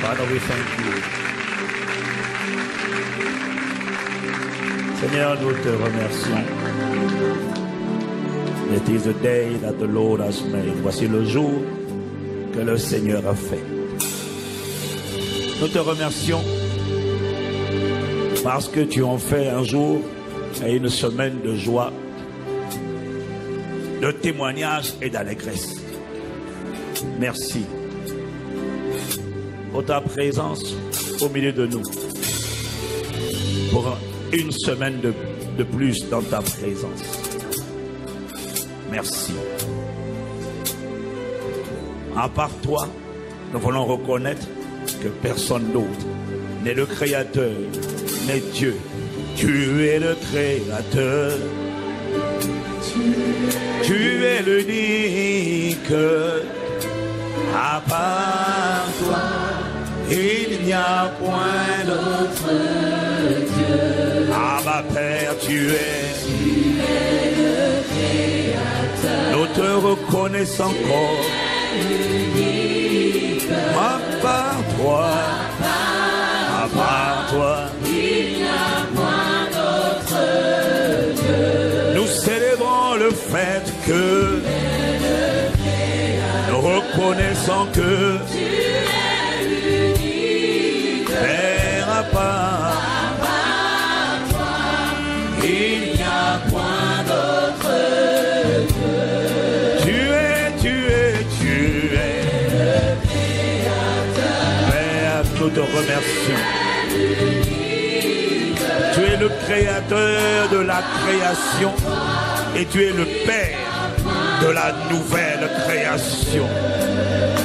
Father, we thank you. Seigneur, nous te remercions. It is the day that the Lord has made. Voici le jour que le Seigneur a fait. Nous te remercions parce que tu en fais un jour et une semaine de joie, de témoignage et d'allégresse. Merci pour ta présence au milieu de nous, pour une semaine de plus dans ta présence. Merci. À part toi, nous voulons reconnaître que personne d'autre n'est le Créateur, n'est Dieu. Tu es le Créateur. Tu es l'unique. À part toi, il n'y a point d'autre Dieu. Ah ma Père, tu es le Créateur. Nous te reconnaissons encore. À part toi, il n'y a point d'autre Dieu. Nous célébrons le fait que nous reconnaissons que tu es l'unique. Père, à part toi, il n'y a point d'autre Dieu. Tu es le Créateur. Père, nous te remercions. Tu es le Créateur de la création et tu es le Père de la nouvelle création.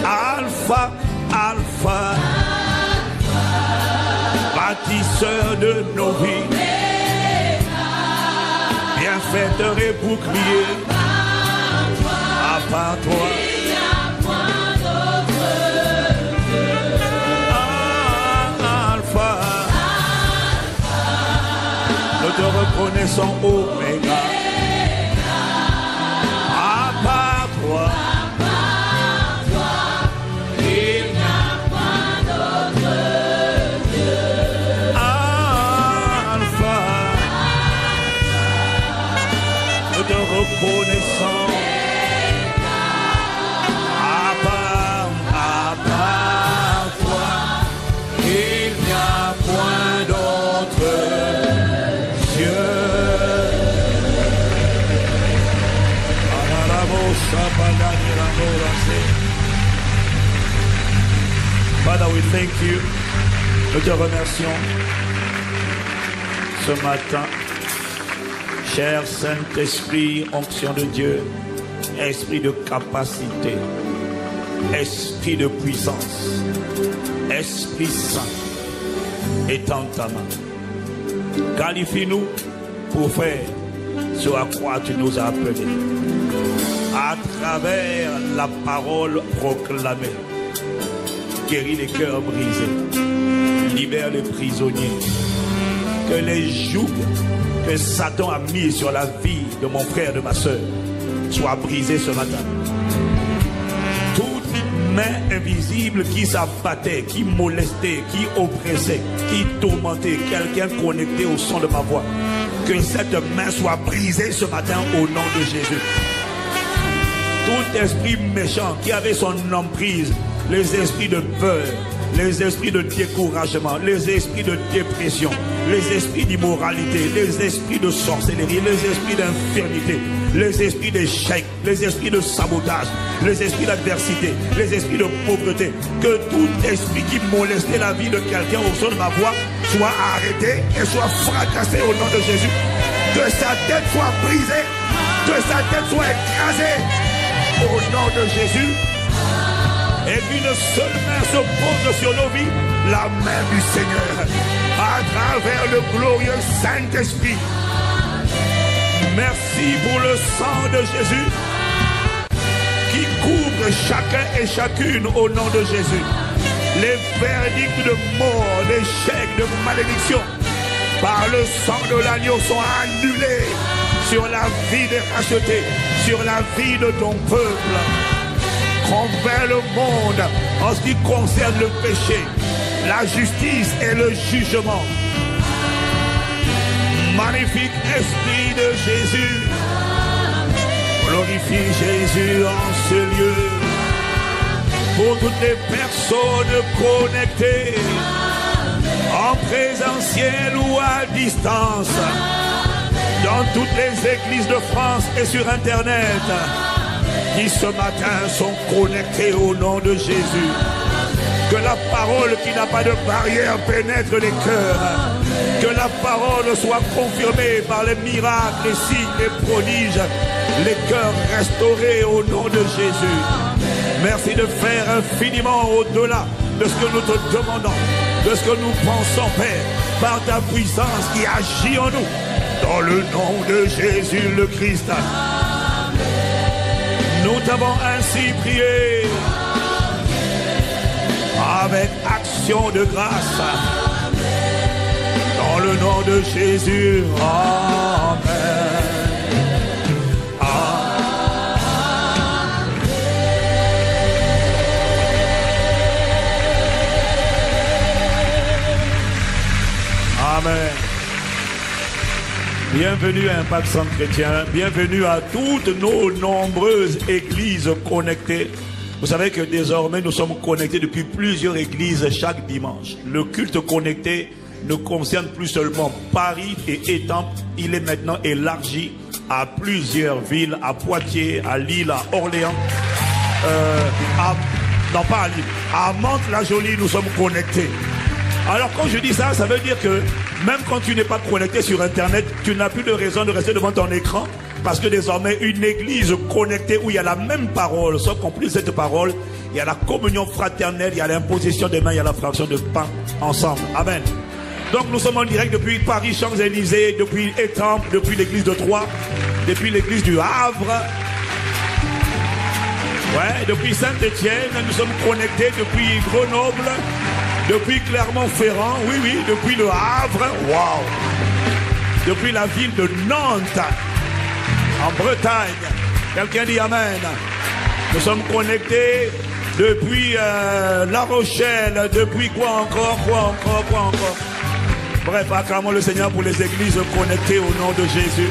Alpha, Alpha, bâtisseur de nos vies, bienfaiteur et bouclier. À part toi, il n'y a point d'autre Dieu. Alpha, nous te reconnaissons Oméga. À part toi, il n'y a point d'autre Dieu. Alpha, nous te reconnaissons. À part toi, il n'y a point d'autre Dieu. Father, we thank you. Nous te remercions ce matin. Cher Saint-Esprit, onction de Dieu, esprit de capacité, esprit de puissance, Esprit Saint, étends ta main. Qualifie-nous pour faire ce à quoi tu nous as appelés. À travers la parole proclamée, guéris les cœurs brisés, libère les prisonniers, que les jougs que Satan a mis sur la vie de mon frère, de ma soeur, soient brisés ce matin. Toute main invisible qui s'abattait, qui molestait, qui oppressait, qui tourmentait quelqu'un connecté au son de ma voix, que cette main soit brisée ce matin au nom de Jésus. Tout esprit méchant qui avait son emprise, les esprits de peur, les esprits de découragement, les esprits de dépression, les esprits d'immoralité, les esprits de sorcellerie, les esprits d'infirmité, les esprits d'échec, les esprits de sabotage, les esprits d'adversité, les esprits de pauvreté, que tout esprit qui molestait la vie de quelqu'un au son de ma voix soit arrêté et soit fracassé au nom de Jésus. Que sa tête soit brisée, que sa tête soit écrasée au nom de Jésus. Et qu'une seule main se pose sur nos vies, la main du Seigneur, à travers le glorieux Saint-Esprit. Merci pour le sang de Jésus qui couvre chacun et chacune au nom de Jésus. Les verdicts de mort, d'échec, de malédiction, par le sang de l'agneau sont annulés sur la vie des rachetés, sur la vie de ton peuple. Convainc le monde en ce qui concerne le péché, la justice et le jugement. Magnifique Esprit de Jésus, glorifie Jésus en ce lieu. Pour toutes les personnes connectées, en présentiel ou à distance, dans toutes les églises de France et sur Internet, qui ce matin sont connectés au nom de Jésus. Que la parole qui n'a pas de barrière pénètre les cœurs. Que la parole soit confirmée par les miracles, les signes, les prodiges, les cœurs restaurés au nom de Jésus. Merci de faire infiniment au-delà de ce que nous te demandons, de ce que nous pensons, Père, par ta puissance qui agit en nous. Dans le nom de Jésus le Christ. Nous t'avons ainsi prié avec action de grâce. Dans le nom de Jésus. Amen. Amen. Bienvenue à Impact Centre Chrétien. Bienvenue à toutes nos nombreuses églises connectées. Vous savez que désormais nous sommes connectés depuis plusieurs églises chaque dimanche. Le culte connecté ne concerne plus seulement Paris et Étampes. Il est maintenant élargi à plusieurs villes, à Poitiers, à Lille, à Orléans, non pas à Lille, à Mantes-la-Jolie, nous sommes connectés. Alors quand je dis ça, ça veut dire que même quand tu n'es pas connecté sur Internet, tu n'as plus de raison de rester devant ton écran, parce que désormais une église connectée où il y a la même parole, sauf qu'en plus de cette parole, il y a la communion fraternelle, il y a l'imposition des mains, il y a la fraction de pain ensemble. Amen. Donc nous sommes en direct depuis Paris, Champs-Élysées, depuis Étampes, depuis l'église de Troyes, depuis l'église du Havre. Ouais, depuis Saint-Étienne, nous sommes connectés depuis Grenoble, depuis Clermont-Ferrand, oui, depuis le Havre, waouh, depuis la ville de Nantes, en Bretagne. Quelqu'un dit Amen. Nous sommes connectés depuis La Rochelle, depuis quoi encore. Bref, acclamons le Seigneur pour les églises connectées au nom de Jésus.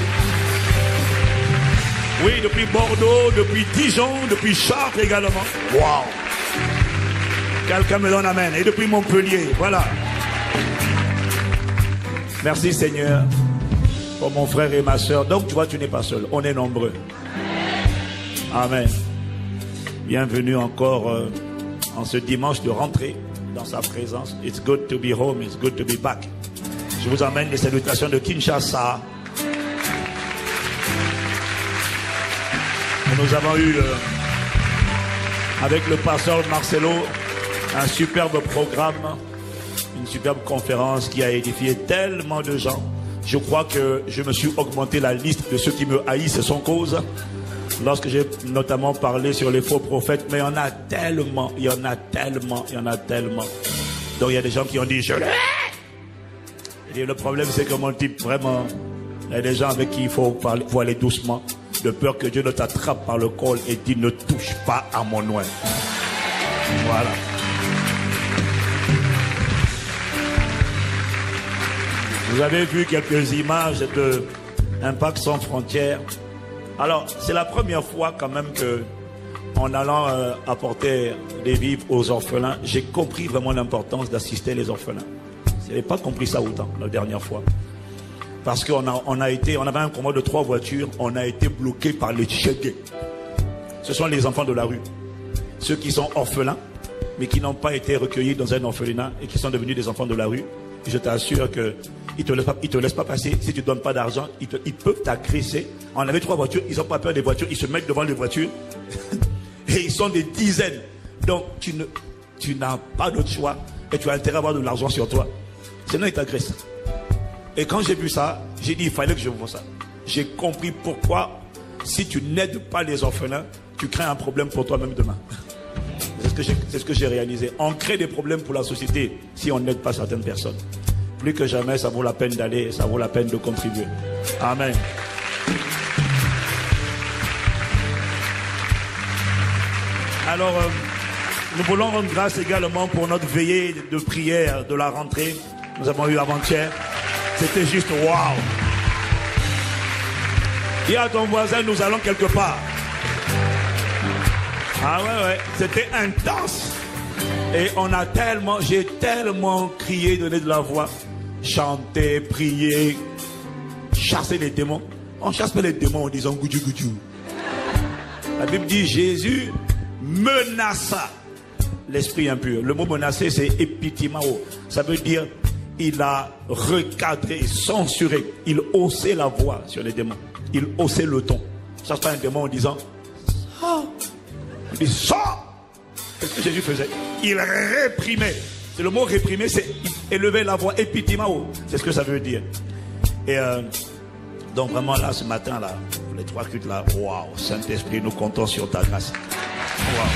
Oui, depuis Bordeaux, depuis Dijon, depuis Chartres également. Waouh. Quelqu'un me donne Amen. Et depuis Montpellier, voilà. Merci Seigneur pour mon frère et ma soeur. Donc tu vois, tu n'es pas seul. On est nombreux. Amen. Bienvenue encore en ce dimanche de rentrée dans sa présence. It's good to be home. It's good to be back. Je vous emmène les salutations de Kinshasa. Et nous avons eu avec le pasteur Marcelo un superbe programme, une superbe conférence qui a édifié tellement de gens. Je crois que je me suis augmenté la liste de ceux qui me haïssent sans cause. Lorsque j'ai notamment parlé sur les faux prophètes, mais il y en a tellement. Donc il y a des gens qui ont dit, je le hais. Et le problème c'est que mon type, vraiment, il y a des gens avec qui il faut parler, faut aller doucement, de peur que Dieu ne t'attrape par le col et dit, ne touche pas à mon oin. Voilà. Vous avez vu quelques images de Impact Sans Frontières. Alors, c'est la première fois quand même que, en allant apporter des vivres aux orphelins, j'ai compris vraiment l'importance d'assister les orphelins. Je n'avais pas compris ça autant la dernière fois. Parce qu'on avait un convoi de 3 voitures, on a été bloqué par les Tchégués. Ce sont les enfants de la rue. Ceux qui sont orphelins, mais qui n'ont pas été recueillis dans un orphelinat et qui sont devenus des enfants de la rue. Je t'assure qu'ils ne te laissent pas passer. Si tu ne donnes pas d'argent, ils peuvent t'agresser. On avait 3 voitures, ils n'ont pas peur des voitures, ils se mettent devant les voitures. Et ils sont des dizaines. Donc tu n'as pas d'autre choix. Et tu as intérêt à avoir de l'argent sur toi. Sinon ils t'agressent. Et quand j'ai vu ça, j'ai dit il fallait que je vois ça. J'ai compris pourquoi, si tu n'aides pas les orphelins, tu crées un problème pour toi-même demain. C'est ce que j'ai réalisé. On crée des problèmes pour la société si on n'aide pas certaines personnes. Plus que jamais, ça vaut la peine d'aller, ça vaut la peine de contribuer. Amen. Alors, Nous voulons rendre grâce également pour notre veillée de prière de la rentrée. Nous avons eu avant-hier. C'était juste waouh. Dis à ton voisin, nous allons quelque part. Ah ouais, c'était intense. Et j'ai tellement crié, donné de la voix, chanté, prié, chassé les démons. On chasse pas les démons en disant goudjou goudjou. La Bible dit Jésus menaça l'esprit impur. Le mot menacer, c'est epitimao. Ça veut dire il a recadré, censuré. Il haussait la voix sur les démons. Il haussait le ton. Ça, c'est pas un démon en disant oh. Il dit sors. Qu'est-ce que Jésus faisait? Il réprimait. C'est le mot réprimer, c'est élever la voix epitimao. C'est ce que ça veut dire. Et donc vraiment là, ce matin là, les 3 cultes là, waouh, Saint-Esprit, nous comptons sur ta grâce. Waouh.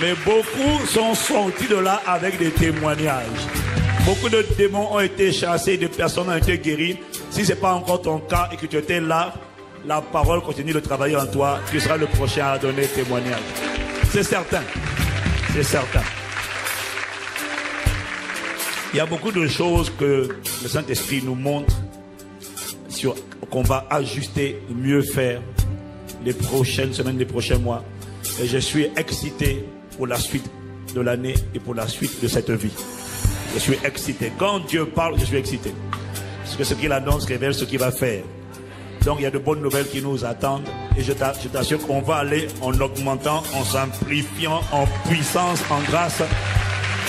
Mais beaucoup sont sortis de là avec des témoignages. Beaucoup de démons ont été chassés, des personnes ont été guéries. Si ce n'est pas encore ton cas et que tu étais là, la parole continue de travailler en toi. Tu seras le prochain à donner témoignage. C'est certain. C'est certain. Il y a beaucoup de choses que le Saint-Esprit nous montre qu'on va ajuster, mieux faire les prochaines semaines, les prochains mois. Et je suis excité pour la suite de l'année et pour la suite de cette vie. Je suis excité. Quand Dieu parle, je suis excité. Parce que ce qu'il annonce révèle ce qu'il va faire. Donc il y a de bonnes nouvelles qui nous attendent. Et je t'assure qu'on va aller en augmentant, en simplifiant, en puissance, en grâce.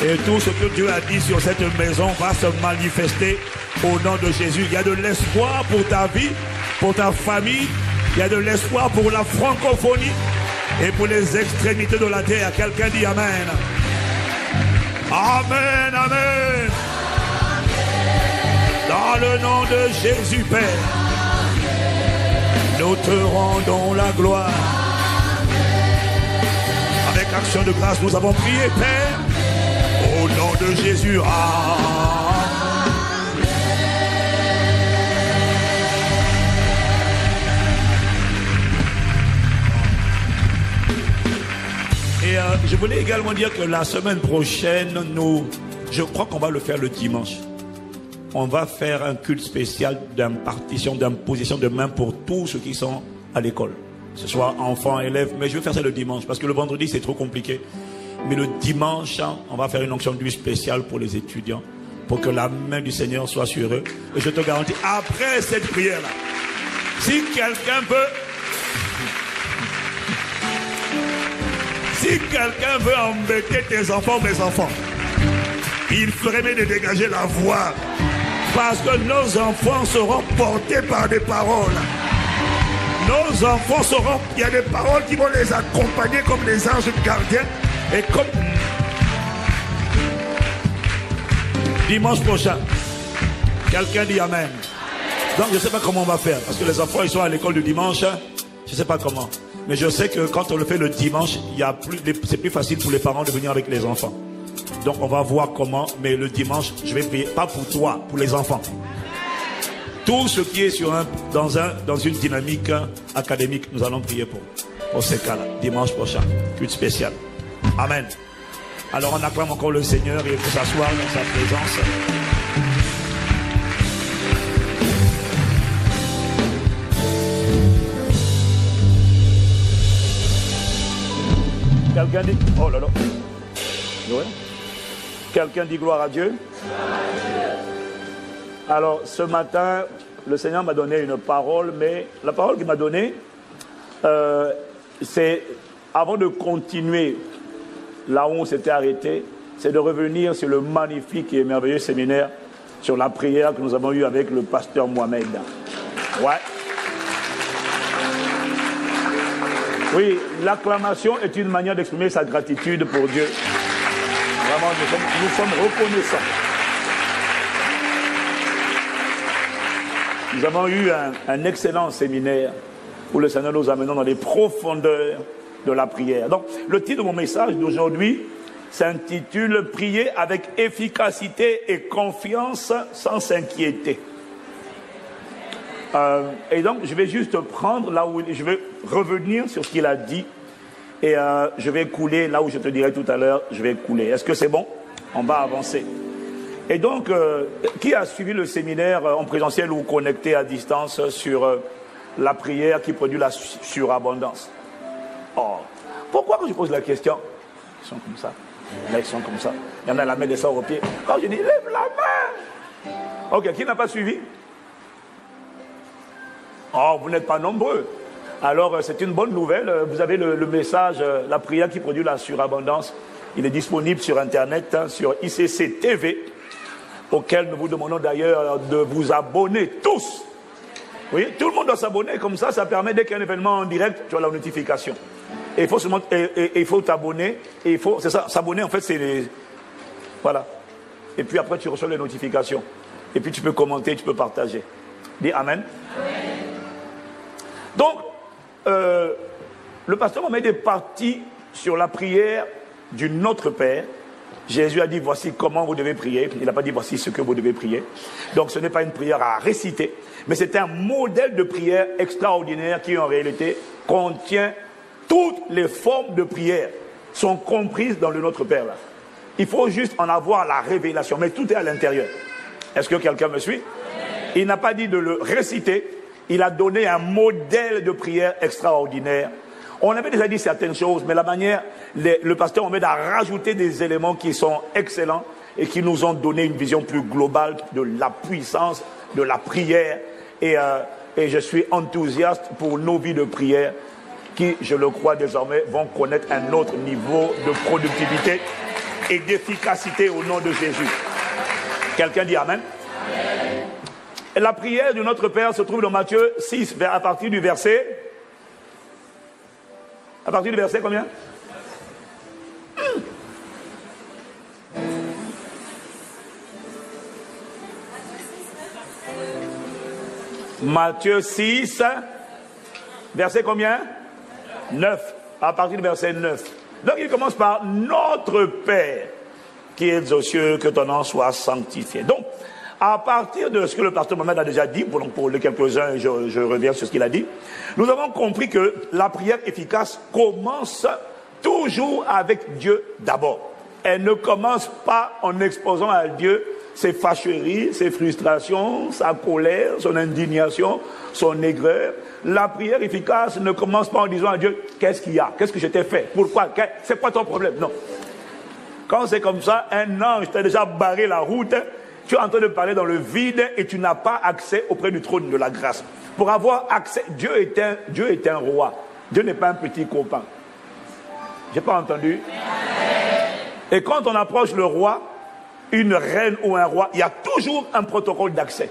Et tout ce que Dieu a dit sur cette maison va se manifester au nom de Jésus. Il y a de l'espoir pour ta vie, pour ta famille. Il y a de l'espoir pour la francophonie et pour les extrémités de la terre. Quelqu'un dit Amen. Amen, Amen. Dans le nom de Jésus, Père, nous te rendons la gloire. Avec action de grâce, nous avons prié, Père. Au nom de Jésus, Et je voulais également dire que la semaine prochaine, je crois qu'on va le faire le dimanche. On va faire un culte spécial d'imposition de main pour tous ceux qui sont à l'école. Que ce soit enfants, élèves, mais je vais faire ça le dimanche parce que le vendredi c'est trop compliqué. Mais le dimanche, on va faire une onction d'huile spéciale pour les étudiants, pour que la main du Seigneur soit sur eux. Et je te garantis, après cette prière-là, si quelqu'un veut embêter tes enfants, mes enfants, il ferait mieux de dégager la voix. Parce que nos enfants seront portés par des paroles. Nos enfants seront... Il y a des paroles qui vont les accompagner comme des anges gardiens. Et comme dimanche prochain, quelqu'un dit Amen. Donc je ne sais pas comment on va faire. Parce que les enfants, ils sont à l'école du dimanche. Je ne sais pas comment. Mais je sais que quand on le fait le dimanche, c'est plus facile pour les parents de venir avec les enfants. Donc on va voir comment. Mais le dimanche, je vais prier. Pas pour toi, pour les enfants. Tout ce qui est dans une dynamique académique, nous allons prier pour ces cas-là. Dimanche prochain, culte spécial. Amen. Alors on acclame encore le Seigneur et il faut s'asseoir dans sa présence. Quelqu'un dit... Oh là là. Ouais. Quelqu'un dit gloire à Dieu. Alors ce matin, le Seigneur m'a donné une parole, mais la parole qu'il m'a donnée, c'est avant de continuer là où on s'était arrêté, c'est de revenir sur le magnifique et merveilleux séminaire sur la prière que nous avons eu avec le pasteur Mohamed. Ouais. Oui, l'acclamation est une manière d'exprimer sa gratitude pour Dieu. Vraiment, nous sommes reconnaissants. Nous avons eu un excellent séminaire où le Seigneur nous amène dans les profondeurs de la prière. Donc, le titre de mon message d'aujourd'hui s'intitule « Prier avec efficacité et confiance sans s'inquiéter ». Et donc, je vais juste prendre là où je vais revenir sur ce qu'il a dit Et je vais couler là où je te dirai tout à l'heure, je vais couler. Est-ce que c'est bon? On va avancer. Et donc, qui a suivi le séminaire en présentiel ou connecté à distance sur la prière qui produit la surabondance? Oh, pourquoi quand je pose la question, ils sont comme ça, là ils sont comme ça, il y en a la main descend au pied. Quand je dis lève la main, ok, qui n'a pas suivi? Oh, vous n'êtes pas nombreux. Alors c'est une bonne nouvelle, vous avez le message, la prière qui produit la surabondance. Il est disponible sur internet, sur ICC TV, auquel nous vous demandons d'ailleurs de vous abonner tous. Oui, tout le monde doit s'abonner, comme ça permet dès qu'il y a un événement en direct, tu as la notification. Et il faut t'abonner, et il faut, c'est ça, s'abonner en fait c'est les, voilà. Et puis après tu reçois les notifications. Et puis tu peux commenter, tu peux partager. Dis Amen. Amen. Donc, le pasteur Mohamed est parti sur la prière du Notre Père. Jésus a dit voici comment vous devez prier. Il n'a pas dit voici ce que vous devez prier. Donc ce n'est pas une prière à réciter, mais c'est un modèle de prière extraordinaire qui en réalité contient toutes les formes de prière sont comprises dans le Notre Père là. Il faut juste en avoir la révélation, mais tout est à l'intérieur. Est-ce que quelqu'un me suit? Il n'a pas dit de le réciter, il a donné un modèle de prière extraordinaire. On avait déjà dit certaines choses, mais la manière, le pasteur Mohamed a rajouté des éléments qui sont excellents et qui nous ont donné une vision plus globale de la puissance de la prière. Et je suis enthousiaste pour nos vies de prière qui, je le crois désormais, vont connaître un autre niveau de productivité et d'efficacité au nom de Jésus. Quelqu'un dit Amen? Amen. Et la prière de notre Père se trouve dans Matthieu 6, à partir du verset... À partir du verset combien? Matthieu 6, verset combien? 9. À partir du verset 9. Donc il commence par notre Père qui est aux cieux, que ton nom soit sanctifié. Donc, à partir de ce que le pasteur Mohamed a déjà dit, pour les quelques-uns, je reviens sur ce qu'il a dit, nous avons compris que la prière efficace commence toujours avec Dieu d'abord. Elle ne commence pas en exposant à Dieu ses fâcheries, ses frustrations, sa colère, son indignation, son aigreur. La prière efficace ne commence pas en disant à Dieu, qu'est-ce qu'il y a? Qu'est-ce que je t'ai fait? Pourquoi? C'est quoi ton problème? Non. Quand c'est comme ça, un ange t'a déjà barré la route, tu es en train de parler dans le vide et tu n'as pas accès auprès du trône de la grâce. Pour avoir accès, Dieu est un roi. Dieu n'est pas un petit copain. J'ai pas entendu? Et quand on approche le roi, une reine ou un roi, il y a toujours un protocole d'accès.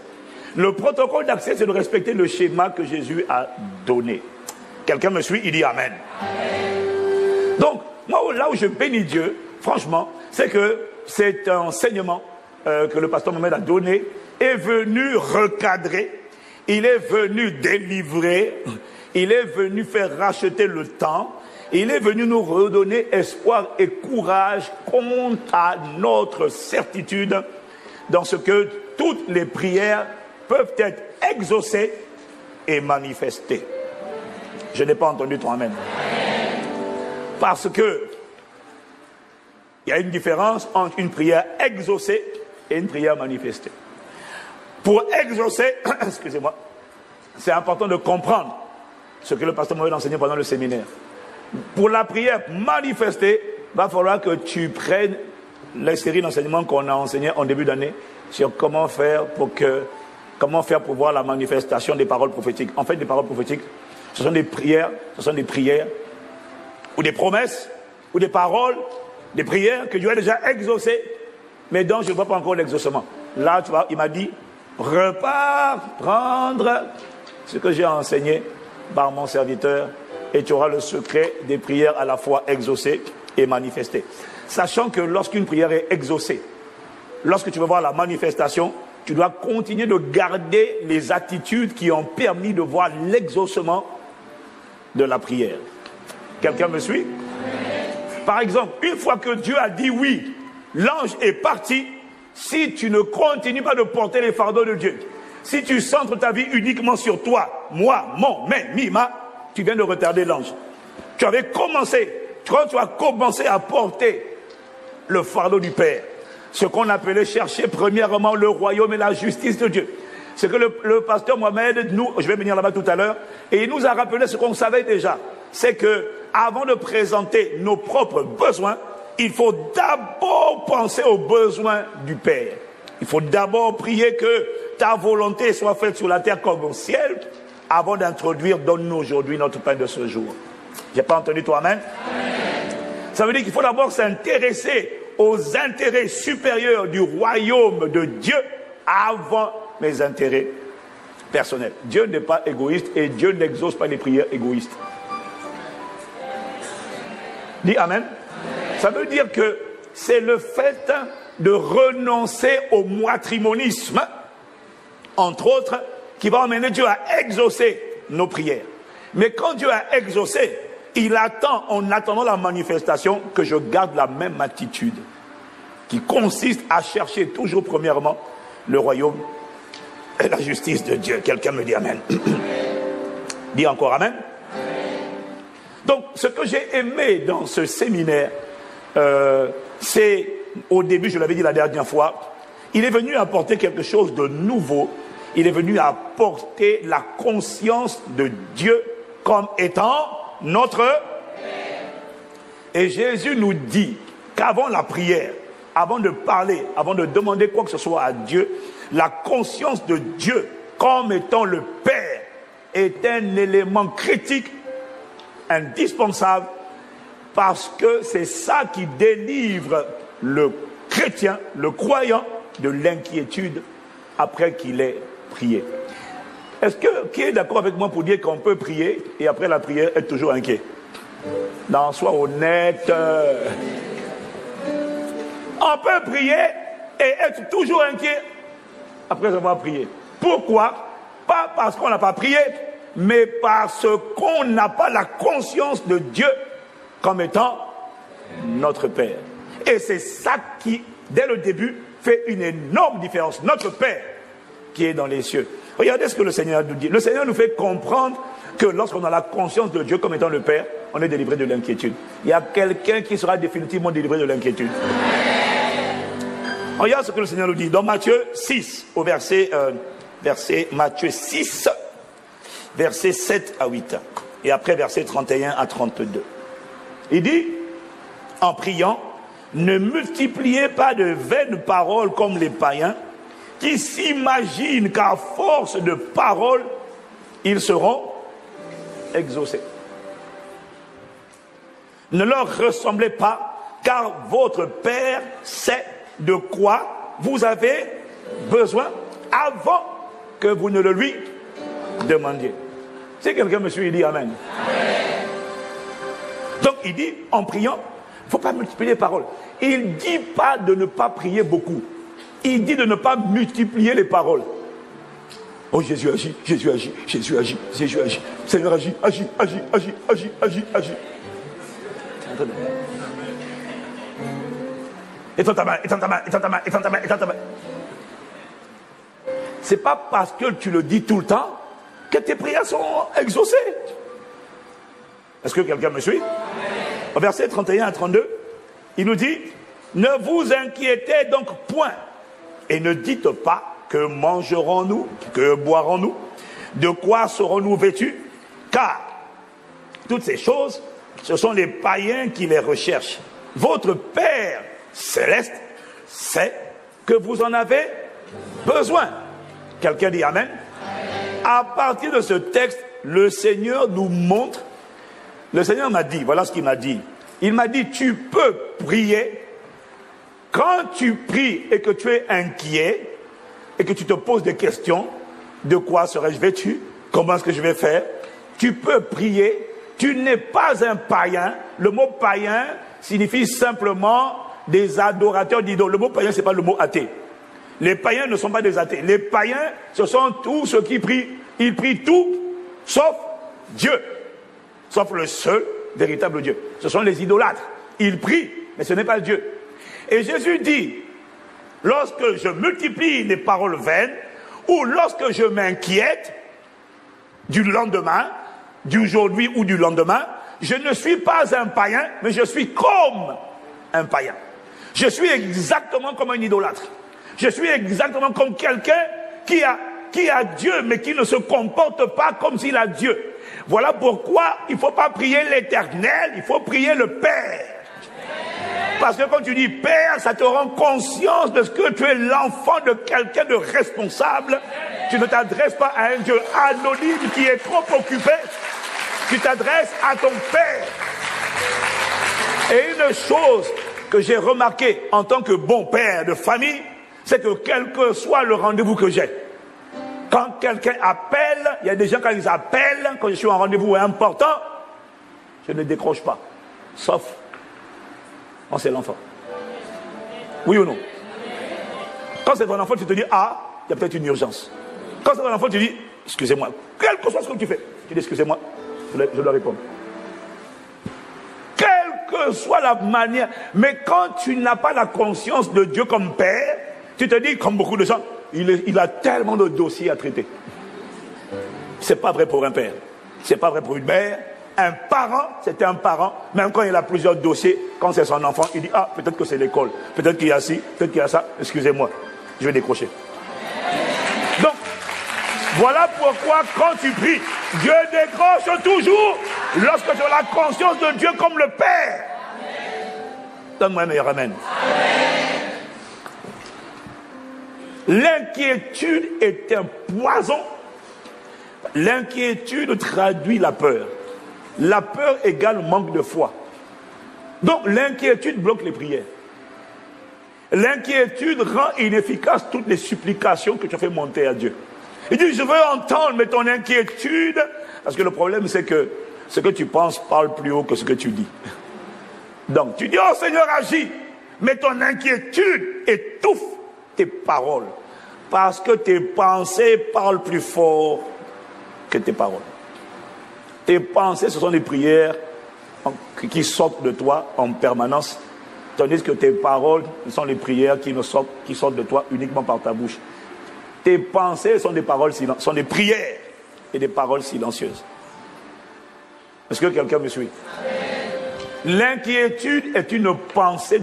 Le protocole d'accès, c'est de respecter le schéma que Jésus a donné. Quelqu'un me suit? Il dit Amen. Amen. Donc, moi, là où je bénis Dieu, franchement, c'est que cet enseignement que le pasteur Mohamed a donné est venu recadrer, il est venu délivrer, il est venu faire racheter le temps, il est venu nous redonner espoir et courage quant à notre certitude dans ce que toutes les prières peuvent être exaucées et manifestées. Je n'ai pas entendu ton Amen. Parce que il y a une différence entre une prière exaucée et une prière manifestée. Pour exaucer, excusez-moi, c'est important de comprendre ce que le pasteur Mohamed a enseigné pendant le séminaire. Pour la prière manifestée, il va falloir que tu prennes les séries d'enseignements qu'on a enseignées en début d'année sur comment faire pour voir la manifestation des paroles prophétiques. En fait, des paroles prophétiques, ce sont des prières ou des promesses ou des paroles, des prières que Dieu a déjà exaucées, mais dont je ne vois pas encore l'exaucement. Là, tu vois, il m'a dit, repars prendre ce que j'ai enseigné par mon serviteur et tu auras le secret des prières à la fois exaucées et manifestées. Sachant que lorsqu'une prière est exaucée, lorsque tu veux voir la manifestation, tu dois continuer de garder les attitudes qui ont permis de voir l'exaucement de la prière. Quelqu'un me suit? Par exemple, une fois que Dieu a dit oui, l'ange est parti. Si tu ne continues pas de porter les fardeaux de Dieu, si tu centres ta vie uniquement sur toi, moi, mon, mais, mima, tu viens de retarder l'ange. Tu avais commencé quand tu as commencé à porter le fardeau du Père, ce qu'on appelait chercher premièrement le royaume et la justice de Dieu. C'est que le pasteur Mohamed, je vais venir là-bas tout à l'heure, et il nous a rappelé ce qu'on savait déjà. C'est que, avant de présenter nos propres besoins, il faut d'abord penser aux besoins du Père. Il faut d'abord prier que ta volonté soit faite sur la terre comme au ciel, avant d'introduire, donne-nous aujourd'hui notre pain de ce jour. J'ai pas entendu toi, amen? Ça veut dire qu'il faut d'abord s'intéresser aux intérêts supérieurs du royaume de Dieu avant mes intérêts personnels. Dieu n'est pas égoïste et Dieu n'exauce pas les prières égoïstes. Dis amen. Ça veut dire que c'est le fait de renoncer au moitrimonisme, entre autres, qui va emmener Dieu à exaucer nos prières. Mais quand Dieu a exaucé, il attend, en attendant la manifestation, que je garde la même attitude, qui consiste à chercher toujours premièrement le royaume et la justice de Dieu. Quelqu'un me dit amen. Dis encore amen. Donc, ce que j'ai aimé dans ce séminaire, c'est, au début, je l'avais dit la dernière fois, il est venu apporter quelque chose de nouveau. Il est venu apporter la conscience de Dieu comme étant notre Père. Et Jésus nous dit qu'avant la prière, avant de parler, avant de demander quoi que ce soit à Dieu, la conscience de Dieu comme étant le Père est un élément critique, indispensable, parce que c'est ça qui délivre le chrétien, le croyant, de l'inquiétude après qu'il ait prié. Est-ce que, qui est d'accord avec moi pour dire qu'on peut prier et après la prière être toujours inquiet? Non, sois honnête. On peut prier et être toujours inquiet après avoir prié. Pourquoi? Pas parce qu'on n'a pas prié, mais parce qu'on n'a pas la conscience de Dieu comme étant notre Père. Et c'est ça qui, dès le début, fait une énorme différence. Notre Père qui est dans les cieux. Regardez ce que le Seigneur nous dit. Le Seigneur nous fait comprendre que lorsqu'on a la conscience de Dieu comme étant le Père, on est délivré de l'inquiétude. Il y a quelqu'un qui sera définitivement délivré de l'inquiétude. Regarde ce que le Seigneur nous dit dans Matthieu 6, au Matthieu 6, versets 7 à 8, et après versets 31 à 32. Il dit, en priant, ne multipliez pas de vaines paroles comme les païens, qui s'imaginent qu'à force de paroles, ils seront exaucés. Ne leur ressemblez pas, car votre Père sait de quoi vous avez besoin avant que vous ne le lui demandiez. Si quelqu'un me suit, il dit amen. Amen. Donc il dit, en priant, il ne faut pas multiplier les paroles. Il ne dit pas de ne pas prier beaucoup. Il dit de ne pas multiplier les paroles. Oh, Jésus agit, Jésus agit, Jésus agit, Jésus agit. Seigneur agit, agit, agit, agit, agit, agit, agit. Étends ta main, étends ta main, étends ta main, étends ta main, étends ta main. C'est pas parce que tu le dis tout le temps que tes prières sont exaucées. Est-ce que quelqu'un me suit? Au verset 31 à 32, il nous dit, ne vous inquiétez donc point et ne dites pas que mangerons-nous, que boirons-nous, de quoi serons-nous vêtus, car toutes ces choses, ce sont les païens qui les recherchent. Votre Père céleste sait que vous en avez besoin. Quelqu'un dit amen. À partir de ce texte, le Seigneur nous montre, le Seigneur m'a dit, voilà ce qu'il m'a dit. Il m'a dit, tu peux prier. Quand tu pries et que tu es inquiet et que tu te poses des questions, de quoi serais-je vêtu? Comment est-ce que je vais faire? Tu peux prier. Tu n'es pas un païen. Le mot païen signifie simplement des adorateurs d'idoles. Le mot païen, ce n'est pas le mot athée. Les païens ne sont pas des athées. Les païens, ce sont tous ceux qui prient. Ils prient tout, sauf Dieu. Sauf le seul véritable Dieu. Ce sont les idolâtres. Ils prient, mais ce n'est pas Dieu. Et Jésus dit, lorsque je multiplie les paroles vaines, ou lorsque je m'inquiète du lendemain, d'aujourd'hui ou du lendemain, je ne suis pas un païen, mais je suis comme un païen. Je suis exactement comme un idolâtre. Je suis exactement comme quelqu'un qui a Dieu, mais qui ne se comporte pas comme s'il a Dieu. Voilà pourquoi il ne faut pas prier l'Éternel, il faut prier le Père. Parce que quand tu dis Père, ça te rend conscience de ce que tu es l'enfant de quelqu'un de responsable. Tu ne t'adresses pas à un Dieu anonyme qui est trop occupé. Tu t'adresses à ton Père. Et une chose que j'ai remarqué en tant que bon père de famille, c'est que quel que soit le rendez-vous que j'ai, quand quelqu'un appelle, il y a des gens quand ils appellent, quand je suis en rendez-vous important, je ne décroche pas. Sauf quand c'est l'enfant. Oui ou non? Quand c'est ton enfant, tu te dis, ah, il y a peut-être une urgence. Quand c'est ton enfant, tu dis, excusez-moi. Quel que soit ce que tu fais, tu dis, excusez-moi, je dois répondre. Quelle que soit la manière. Mais quand tu n'as pas la conscience de Dieu comme Père, tu te dis, comme beaucoup de gens, il a tellement de dossiers à traiter. C'est pas vrai pour un père. C'est pas vrai pour une mère. Un parent, c'était un parent, même quand il a plusieurs dossiers, quand c'est son enfant, il dit, ah, peut-être que c'est l'école, peut-être qu'il y a ci, peut-être qu'il y a ça, excusez-moi, je vais décrocher. Donc, voilà pourquoi quand tu pries, Dieu décroche toujours lorsque tu as la conscience de Dieu comme le Père. Donne-moi un meilleur amen. L'inquiétude est un poison. L'inquiétude traduit la peur. La peur égale manque de foi. Donc l'inquiétude bloque les prières. L'inquiétude rend inefficace toutes les supplications que tu as fait monter à Dieu. Il dit, je veux entendre, mais ton inquiétude, parce que le problème c'est que ce que tu penses parle plus haut que ce que tu dis. Donc tu dis, oh Seigneur, agis, mais ton inquiétude étouffe tes paroles, parce que tes pensées parlent plus fort que tes paroles. Tes pensées, ce sont des prières qui sortent de toi en permanence, tandis que tes paroles, ce sont les prières qui sortent de toi uniquement par ta bouche. Tes pensées sont des paroles sont des prières et des paroles silencieuses. Est-ce que quelqu'un me suit? L'inquiétude est une pensée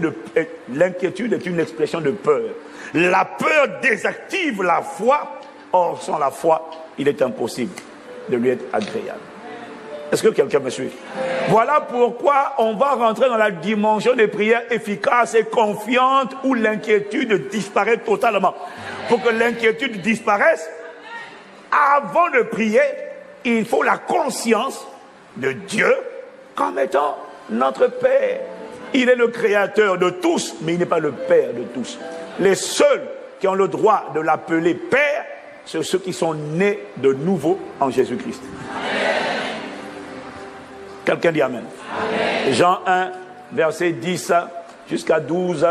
l'inquiétude est une expression de peur. La peur désactive la foi. Or, sans la foi, il est impossible de lui être agréable. Est-ce que quelqu'un me suit? Voilà pourquoi on va rentrer dans la dimension des prières efficaces et confiantes où l'inquiétude disparaît totalement. Pour que l'inquiétude disparaisse, avant de prier, il faut la conscience de Dieu comme étant notre Père. Il est le créateur de tous, mais il n'est pas le Père de tous. Les seuls qui ont le droit de l'appeler Père, c'est ceux qui sont nés de nouveau en Jésus-Christ. Quelqu'un dit Amen. Amen. Jean 1, verset 10 jusqu'à 12,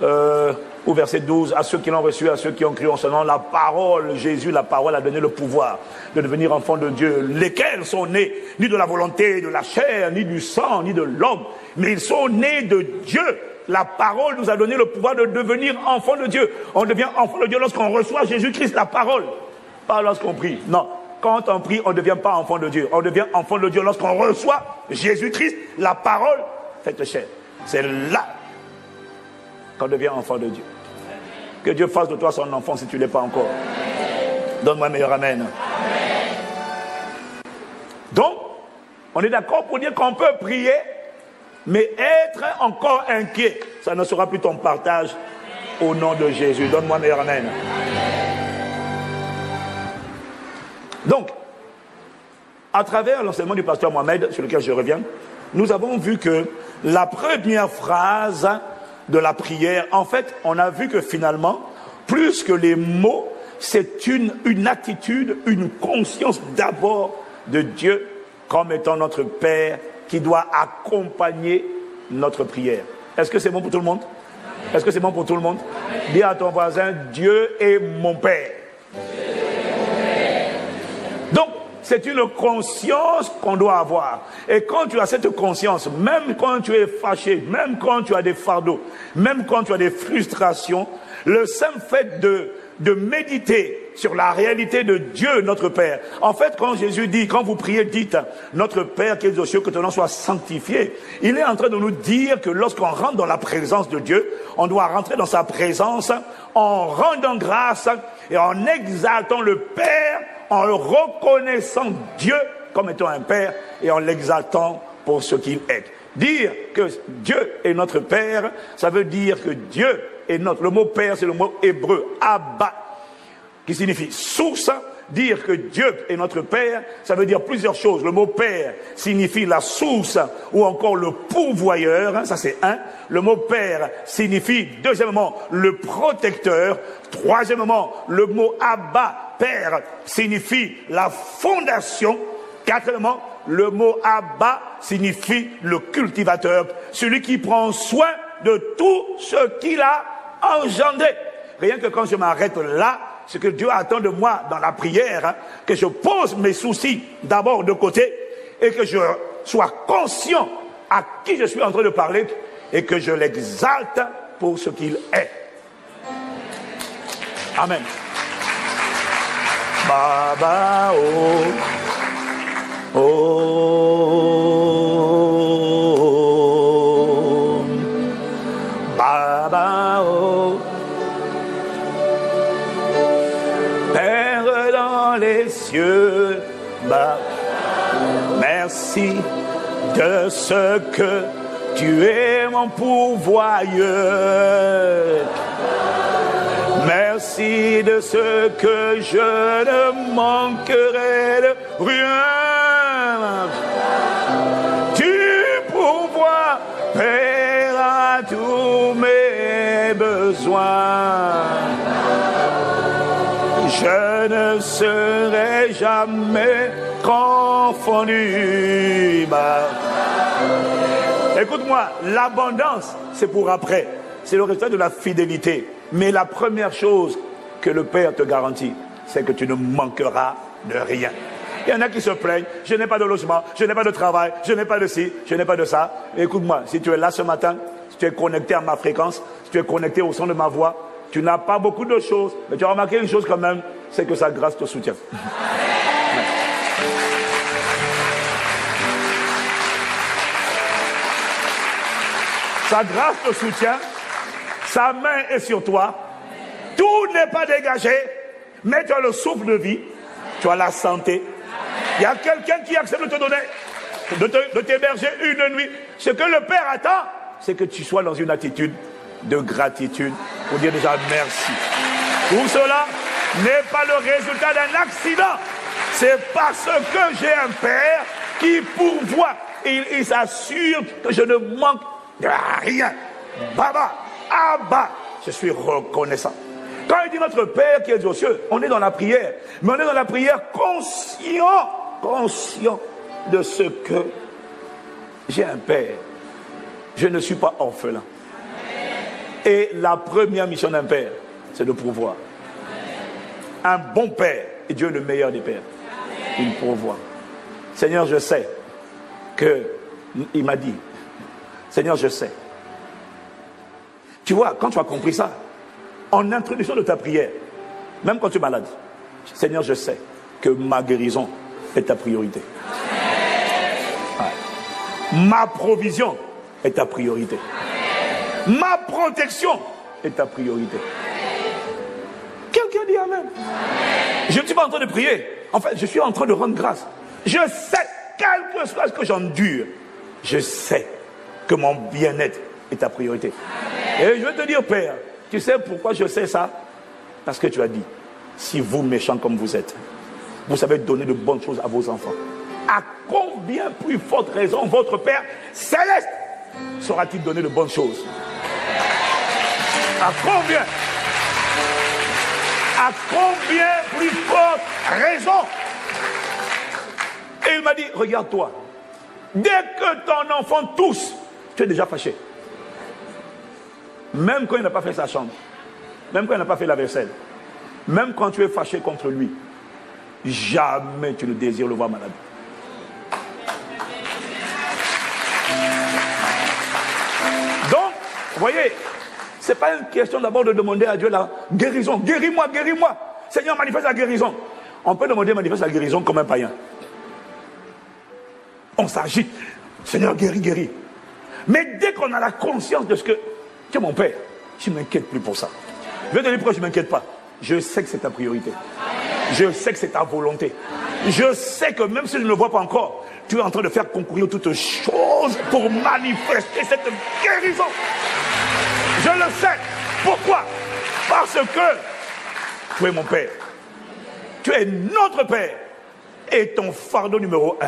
ou verset 12, à ceux qui l'ont reçu, à ceux qui ont cru en son nom, la parole, Jésus, la parole a donné le pouvoir de devenir enfants de Dieu, lesquels sont nés, ni de la volonté de la chair, ni du sang, ni de l'homme, mais ils sont nés de Dieu. La parole nous a donné le pouvoir de devenir enfants de Dieu. On devient enfant de Dieu lorsqu'on reçoit Jésus-Christ, la parole, pas lorsqu'on prie, non. Quand on prie, on ne devient pas enfant de Dieu. On devient enfant de Dieu lorsqu'on reçoit Jésus-Christ, la parole faite chair. C'est là qu'on devient enfant de Dieu. Que Dieu fasse de toi son enfant si tu ne l'es pas encore. Donne-moi un meilleur amen. Donc, on est d'accord pour dire qu'on peut prier, mais être encore inquiet, ça ne sera plus ton partage au nom de Jésus. Donne-moi un meilleur amen. Donc, à travers l'enseignement du pasteur Mohamed, sur lequel je reviens, nous avons vu que la première phrase de la prière, en fait, on a vu que finalement, plus que les mots, c'est une attitude, une conscience d'abord de Dieu comme étant notre Père qui doit accompagner notre prière. Est-ce que c'est bon pour tout le monde? Est-ce que c'est bon pour tout le monde? Dis à ton voisin, Dieu est mon Père. Donc, c'est une conscience qu'on doit avoir. Et quand tu as cette conscience, même quand tu es fâché, même quand tu as des fardeaux, même quand tu as des frustrations, le simple fait de méditer sur la réalité de Dieu, notre Père. En fait, quand Jésus dit, quand vous priez, dites, notre Père qui es aux cieux, que ton nom soit sanctifié. Il est en train de nous dire que lorsqu'on rentre dans la présence de Dieu, on doit rentrer dans sa présence en rendant grâce et en exaltant le Père, en le reconnaissant Dieu comme étant un Père et en l'exaltant pour ce qu'il est. Dire que Dieu est notre Père, ça veut dire que Dieu est notre... Le mot Père, c'est le mot hébreu, Abba, qui signifie source. Dire que Dieu est notre Père, ça veut dire plusieurs choses. Le mot Père signifie la source ou encore le pourvoyeur, ça c'est un. Le mot Père signifie, deuxièmement, le protecteur. Troisièmement, le mot Abba, Père, signifie la fondation. Quatrièmement, le mot Abba signifie le cultivateur, celui qui prend soin de tout ce qu'il a engendré. Rien que quand je m'arrête là, ce que Dieu attend de moi dans la prière, que je pose mes soucis d'abord de côté et que je sois conscient à qui je suis en train de parler et que je l'exalte pour ce qu'il est. Amen. Baba, oh. Oh, Baba, oh, Père dans les cieux, bah, merci de ce que tu es mon pourvoyeur. Merci de ce que je ne manquerai de rien. Tu pourvois, Père, à tous mes besoins. Je ne serai jamais confondu. Écoute-moi, l'abondance, c'est pour après. C'est le résultat de la fidélité. Mais la première chose que le Père te garantit, c'est que tu ne manqueras de rien. Il y en a qui se plaignent, je n'ai pas de logement, je n'ai pas de travail, je n'ai pas de ci, je n'ai pas de ça. Écoute-moi, si tu es là ce matin, si tu es connecté à ma fréquence, si tu es connecté au son de ma voix, tu n'as pas beaucoup de choses, mais tu as remarqué une chose quand même, c'est que sa grâce te soutient. Sa grâce te soutient, sa main est sur toi, tout n'est pas dégagé, mais tu as le souffle de vie, tu as la santé. Il y a quelqu'un qui accepte de te donner, de t'héberger une nuit. Ce que le Père attend, c'est que tu sois dans une attitude de gratitude pour dire déjà merci. Tout cela n'est pas le résultat d'un accident. C'est parce que j'ai un Père qui pourvoit. Il s'assure que je ne manque de rien. Baba, Abba, je suis reconnaissant. Quand il dit notre Père qui est aux cieux, on est dans la prière. Mais on est dans la prière conscient de ce que j'ai un Père. Je ne suis pas orphelin. Et la première mission d'un Père, c'est de pourvoir. Un bon Père, et Dieu est le meilleur des pères, il pourvoit. Seigneur, je sais que, il m'a dit, Seigneur, je sais. Tu vois, quand tu as compris ça, en introduction de ta prière, même quand tu es malade, Seigneur, je sais que ma guérison est ta priorité. Ouais. Ma provision est ta priorité. Ma protection est ta priorité. Quelqu'un dit Amen. Je ne suis pas en train de prier. En fait, je suis en train de rendre grâce. Je sais, quel que soit ce que j'endure, je sais que mon bien-être est ta priorité. Et je vais te dire, Père, tu sais pourquoi je sais ça? Parce que tu as dit, si vous, méchants comme vous êtes, vous savez donner de bonnes choses à vos enfants, à combien plus forte raison votre Père céleste saura-t-il donner de bonnes choses? À combien? À combien plus forte raison? Et il m'a dit, regarde-toi, dès que ton enfant tousse, tu es déjà fâché. Même quand il n'a pas fait sa chambre, même quand il n'a pas fait la vaisselle, même quand tu es fâché contre lui, jamais tu ne désires le voir malade. Donc, vous voyez, ce n'est pas une question d'abord de demander à Dieu la guérison. Guéris-moi, guéris-moi. Seigneur, manifeste la guérison. On peut demander manifeste la guérison comme un païen. On s'agite. Seigneur, guéris, guéris. Mais dès qu'on a la conscience de ce que... Tu es mon Père, je ne m'inquiète plus pour ça. Je vais te dire pourquoi je ne m'inquiète pas. Je sais que c'est ta priorité. Je sais que c'est ta volonté. Je sais que même si je ne le vois pas encore, tu es en train de faire concourir toutes choses pour manifester cette guérison. Je le sais. Pourquoi? Parce que tu es mon Père. Tu es notre Père. Et ton fardeau numéro 1,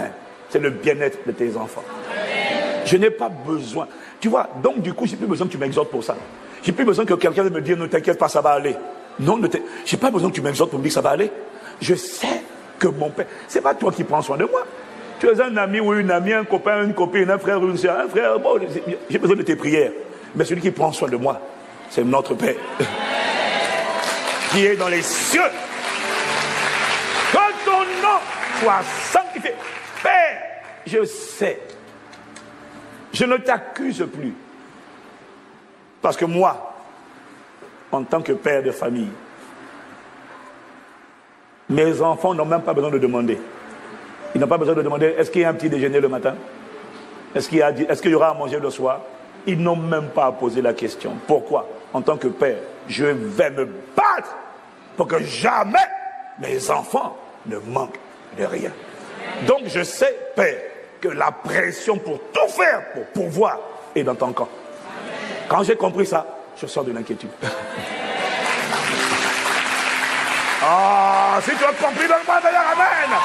c'est le bien-être de tes enfants. Je n'ai pas besoin. Tu vois, donc du coup, j'ai plus besoin que tu m'exhortes pour ça. J'ai plus besoin que quelqu'un me dise, ne t'inquiète pas, ça va aller. Non, j'ai pas besoin que tu m'exhortes pour me dire que ça va aller. Je sais que mon Père, c'est pas toi qui prends soin de moi. Tu es un ami ou une amie, un copain, une copine, un frère ou une soeur, un frère. Bon, j'ai besoin de tes prières. Mais celui qui prend soin de moi, c'est notre Père. Qui est dans les cieux. Que ton nom soit sanctifié. Père, je sais. Je ne t'accuse plus. Parce que moi, en tant que père de famille, mes enfants n'ont même pas besoin de demander. Ils n'ont pas besoin de demander, est-ce qu'il y a un petit déjeuner le matin? Est-ce qu'il y aura à manger le soir? Ils n'ont même pas à poser la question. Pourquoi? En tant que père, je vais me battre pour que jamais mes enfants ne manquent de rien. Donc je sais, Père, que la pression pour tout faire, pour pouvoir, est dans ton camp. Quand j'ai compris ça, je sors de l'inquiétude. Ah, si tu as compris, donne-moi d'ailleurs, amen.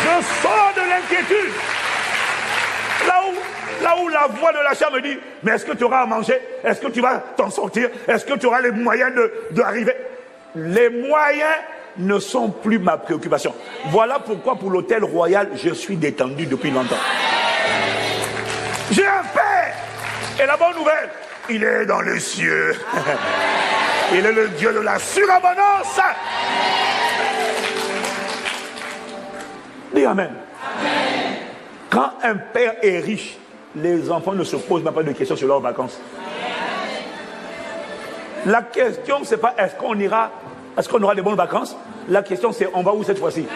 Je sors de l'inquiétude. Là où la voix de l'achat me dit, mais est-ce que tu auras à manger? Est-ce que tu vas t'en sortir? Est-ce que tu auras les moyens d'arriver? Les moyens ne sont plus ma préoccupation. Voilà pourquoi pour l'hôtel royal, je suis détendu depuis longtemps. J'ai un Père. Et la bonne nouvelle, il est dans les cieux. Il est le Dieu de la surabondance. Dis amen. Amen. Quand un père est riche, les enfants ne se posent même pas de questions sur leurs vacances. La question, c'est pas est-ce qu'on aura des bonnes vacances? La question, c'est on va où cette fois-ci?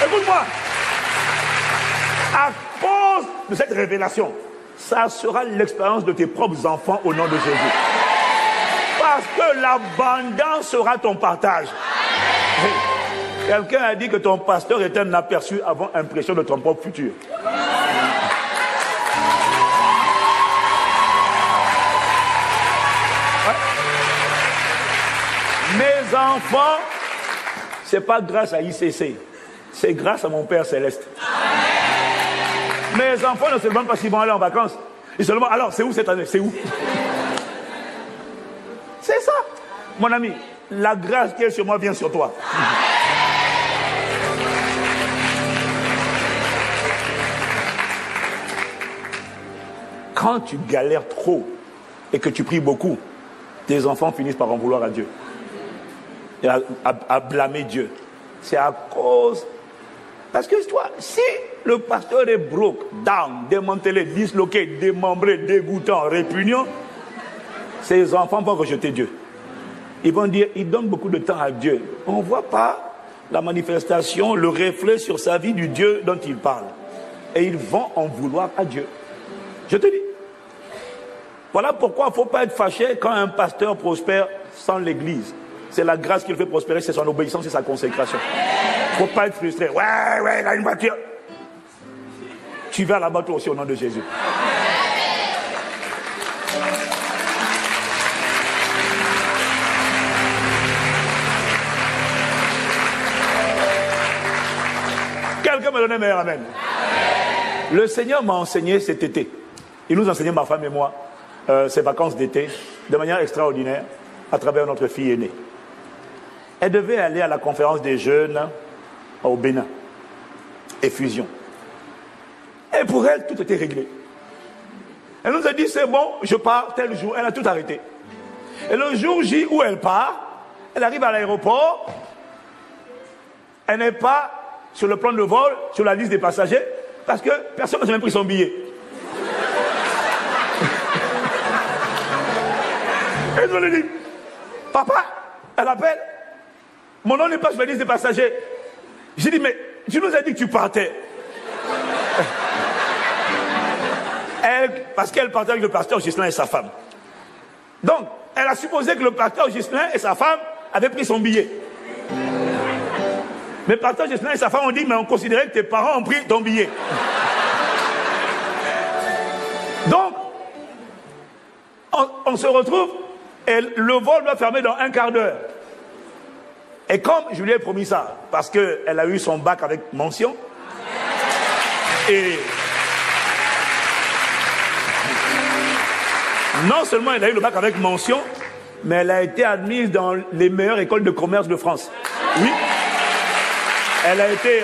Écoute-moi. À cause de cette révélation, ça sera l'expérience de tes propres enfants au nom de Jésus. Parce que l'abondance sera ton partage. Quelqu'un a dit que ton pasteur est un aperçu avant impression de ton propre futur. Ouais. Mes enfants, c'est pas grâce à ICC, c'est grâce à mon Père Céleste. Mes enfants ne se demandent pas s'ils vont aller en vacances. Ils se demandent, alors c'est où cette année? C'est où? C'est ça. Mon ami, la grâce qui est sur moi vient sur toi. Quand tu galères trop et que tu pries beaucoup, tes enfants finissent par en vouloir à Dieu. Et à blâmer Dieu. C'est à cause... Parce que toi, si le pasteur est broke, down, démantelé, disloqué, démembré, dégoûtant, répugnant, ses enfants vont rejeter Dieu. Ils vont dire, il donne beaucoup de temps à Dieu. On ne voit pas la manifestation, le reflet sur sa vie du Dieu dont il parle. Et ils vont en vouloir à Dieu. Je te dis. Voilà pourquoi il ne faut pas être fâché quand un pasteur prospère sans l'église. C'est la grâce qui le fait prospérer, c'est son obéissance et sa consécration. Il ne faut pas être frustré. Ouais, il a une voiture. Tu vas là-bas toi aussi au nom de Jésus. Quelqu'un me donne un meilleur amen. Le Seigneur m'a enseigné cet été. Il nous enseignait, ma femme et moi, ses vacances d'été, de manière extraordinaire, à travers notre fille aînée. Elle devait aller à la conférence des jeunes au Bénin. Effusion. Et pour elle, tout était réglé. Elle nous a dit, c'est bon, je pars tel jour. Elle a tout arrêté. Et le jour J où elle part, elle arrive à l'aéroport. Elle n'est pas sur le plan de vol, sur la liste des passagers, parce que personne n'a même pris son billet. Et je lui dis, papa, elle appelle. Mon nom n'est pas journaliste des passagers. J'ai dit, mais tu nous as dit que tu partais. Parce qu'elle partait avec le pasteur Ghislain et sa femme. Donc, elle a supposé que le pasteur Ghislain et sa femme avaient pris son billet. Mais le pasteur Ghislain et sa femme ont dit, mais on considérait que tes parents ont pris ton billet. Donc, on se retrouve et le vol doit fermer dans un quart d'heure. Et comme je lui ai promis ça, parce qu'elle a eu son bac avec mention, et non seulement elle a eu le bac avec mention, mais elle a été admise dans les meilleures écoles de commerce de France. Oui. Elle a été...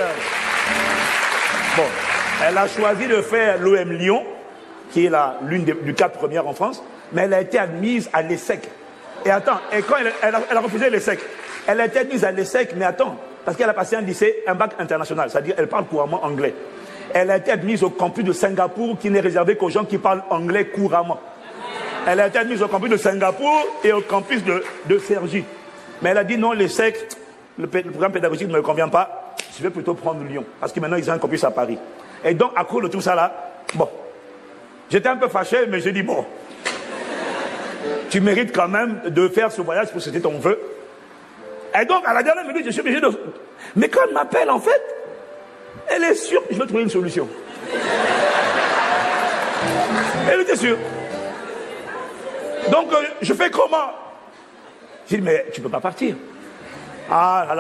bon, elle a choisi de faire l'OM Lyon, qui est l'une des 4 premières en France, mais elle a été admise à l'ESSEC. Et attends, et quand elle a refusé l'ESSEC, elle a été admise à l'ESSEC, mais attends, parce qu'elle a passé un lycée, un bac international, c'est-à-dire elle parle couramment anglais. Elle a été admise au campus de Singapour, qui n'est réservé qu'aux gens qui parlent anglais couramment. Elle a été admise au campus de Singapour et au campus de Cergy. Mais elle a dit non, l'ESSEC, le programme pédagogique ne me convient pas, je vais plutôt prendre Lyon, parce que maintenant ils ont un campus à Paris. Et donc, à cause de tout ça là, bon, j'étais un peu fâché, mais j'ai dit bon, tu mérites quand même de faire ce voyage pour ce que c'était ton vœu. Et donc, à la dernière minute, je suis obligé de... Mais quand elle m'appelle, en fait, elle est sûre que je vais trouver une solution. Elle était sûre. Donc, je fais comment? J'ai dit, mais tu ne peux pas partir. Ah là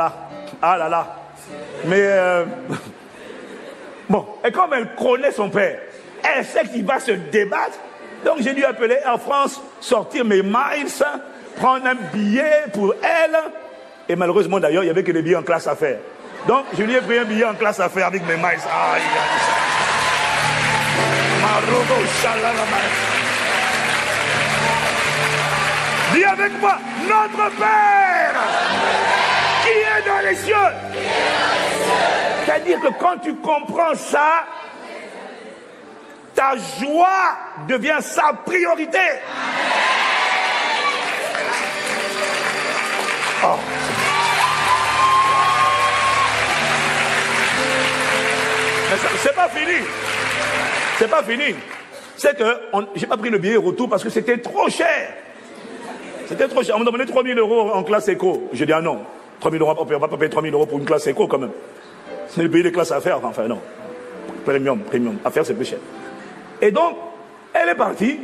là. Mais, bon, et comme elle connaît son père, elle sait qu'il va se débattre. Donc, j'ai dû appeler Air France, sortir mes miles, prendre un billet pour elle. Et malheureusement, d'ailleurs, il n'y avait que des billets en classe à faire. Donc, je lui ai pris un billet en classe à faire avec mes miles. Ah, il a dit ça. Dis avec moi, notre Père qui est dans les cieux. C'est-à-dire que quand tu comprends ça, ta joie devient sa priorité. Oh. Mais c'est pas fini. C'est pas fini. C'est que j'ai pas pris le billet retour parce que c'était trop cher. C'était trop cher. On m'a demandé 3 000 € en classe éco. J'ai dit ah non. 3 000 €, on va pas payer 3 000 € pour une classe éco quand même. C'est le pays des classes à faire. Enfin non. Premium. À faire c'est plus cher. Et donc, elle est partie.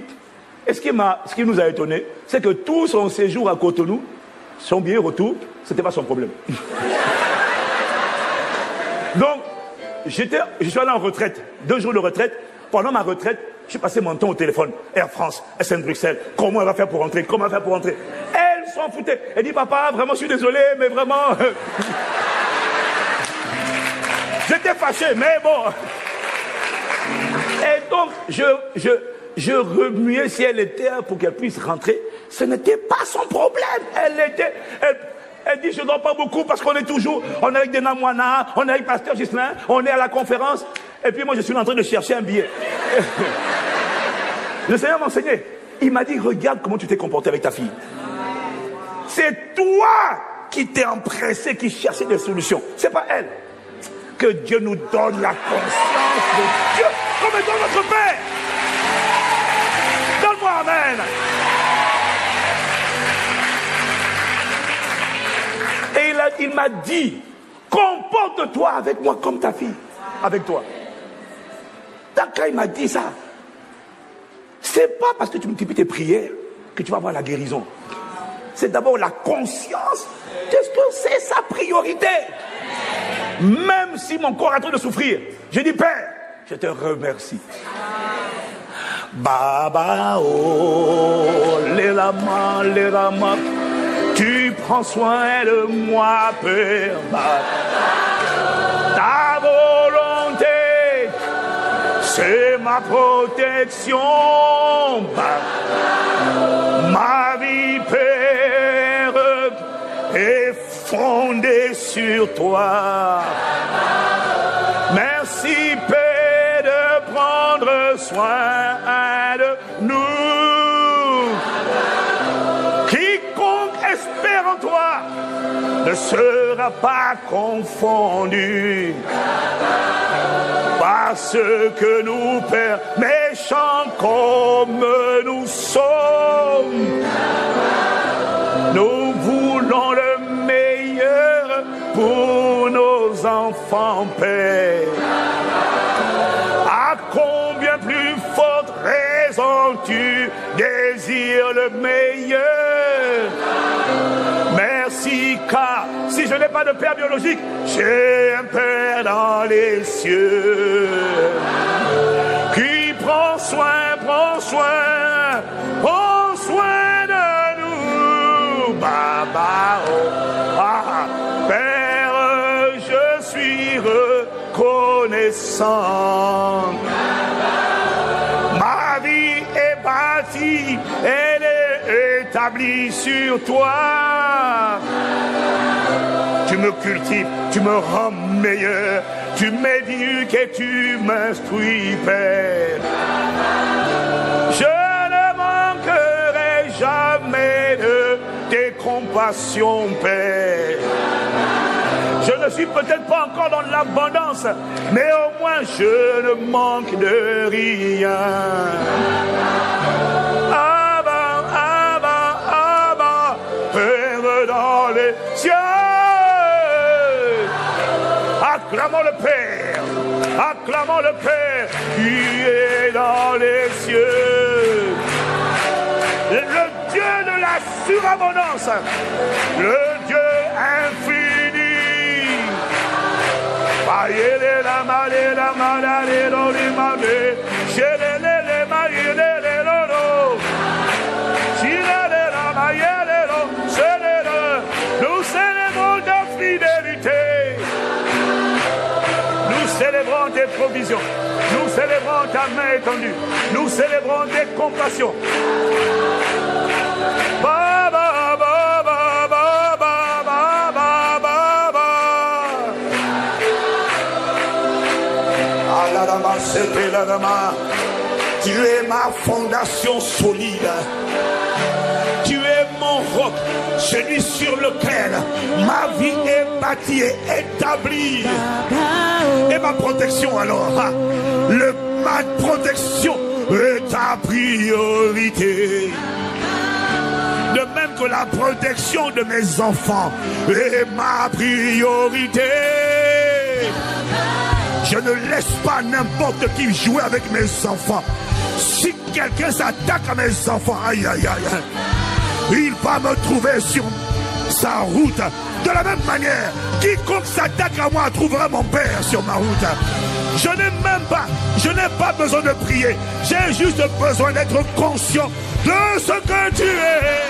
Et ce qui nous a étonné, c'est que tout son séjour à Cotonou, son billet retour, c'était pas son problème. Donc, je suis allé en retraite, 2 jours de retraite. Pendant ma retraite, j'ai passé mon temps au téléphone. Air France, SN Bruxelles, comment elle va faire pour rentrer? Comment elle va faire pour rentrer? Elle s'en foutait. Elle dit, papa, vraiment, je suis désolé, mais vraiment... J'étais fâché, mais bon... Et donc, je remuais si elle était pour qu'elle puisse rentrer. Ce n'était pas son problème. Elle dit, je ne dors pas beaucoup parce qu'on est toujours, on est avec des Namwana, on est avec Pasteur Ghislain, on est à la conférence. Et puis moi, je suis en train de chercher un billet. Le Seigneur m'a enseigné. Il m'a dit, regarde comment tu t'es comporté avec ta fille. C'est toi qui t'es empressé, qui cherchais des solutions. C'est pas elle. Que Dieu nous donne la conscience de Dieu comme étant notre Père. Donne-moi amen. Et il m'a dit, comporte-toi avec moi comme ta fille, avec toi. Quand il m'a dit ça, c'est pas parce que tu multiplies tes prières que tu vas avoir la guérison. C'est d'abord la conscience de ce que c'est sa priorité. Même si mon corps est en train de souffrir, je dis Père, je te remercie. Baba, oh, les lamas, tu prends soin de moi, Père. Ta volonté, c'est ma protection. Ma vie, Père, est fondée sur toi. Merci, Père, de prendre soin de nous. ne sera pas confondu. Parce que nous, Père, méchants comme nous sommes, nous voulons le meilleur pour nos enfants, Père. À combien plus forte raison tu désires le meilleur. Merci, car si je n'ai pas de père biologique, j'ai un père dans les cieux qui prend soin de nous. Baba, oh, ah, Père, je suis reconnaissant. Ma vie est bâtie, elle est établie sur toi. Tu me cultives, tu me rends meilleur, tu m'éduques et tu m'instruis, Père. Je ne manquerai jamais de tes compassions, Père. Je ne suis peut-être pas encore dans l'abondance, mais au moins je ne manque de rien. Abba, Abba, Abba, Père dans les cieux. Acclamons le Père, acclamons le Père qui est dans les cieux. Le Dieu de la surabondance, le Dieu infini. Aïe la malé la malade dans les malés, chez les maïlé les lolo, chile la maïlé lo, nous célébrons ta fidélité. Nous célébrons tes provisions, nous célébrons ta main étendue, nous célébrons tes compassions. Ba, ba, ba, ba, ba, ba, ba, ba, ba, ba. Tu es ma fondation solide. Tu es mon roc, celui sur lequel ma vie est bâtie et établie. Et ma protection alors, ma protection est ta priorité. De même que la protection de mes enfants est ma priorité. Je ne laisse pas n'importe qui jouer avec mes enfants. Si quelqu'un s'attaque à mes enfants, aïe aïe aïe, il va me trouver sur sa route. De la même manière, quiconque s'attaque à moi trouvera mon Père sur ma route. Je n'ai pas besoin de prier. J'ai juste besoin d'être conscient de ce que tu es,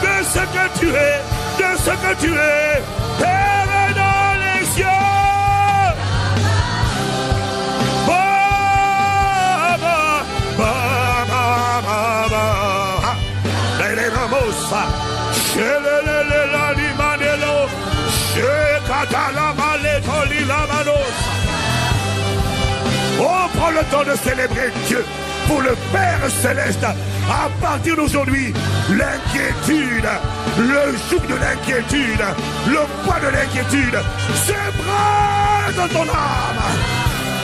de ce que tu es, de ce que tu es, Père dans les cieux. Oh, prends le temps de célébrer Dieu pour le Père Céleste. À partir d'aujourd'hui, l'inquiétude, le joug de l'inquiétude, le poids de l'inquiétude s'ébranle dans ton âme.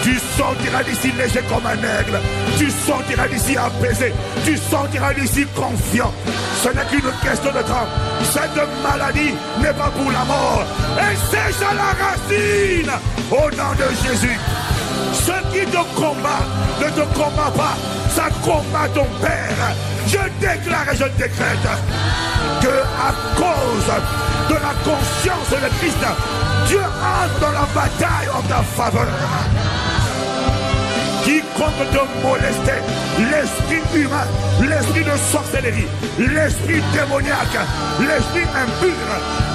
Tu sortiras d'ici léger comme un aigle. Tu sortiras d'ici apaisé. Tu sortiras d'ici confiant. Ce n'est qu'une question de temps. Cette maladie n'est pas pour la mort. Elle sèche à la racine. Au nom de Jésus. Ceux qui te combattent ne te combattent pas. Ça combat ton Père. Je déclare et je décrète que à cause de la conscience de Christ, Dieu entre dans la bataille en ta faveur. Quiconque te molester, l'esprit humain, l'esprit de sorcellerie, l'esprit démoniaque, l'esprit impur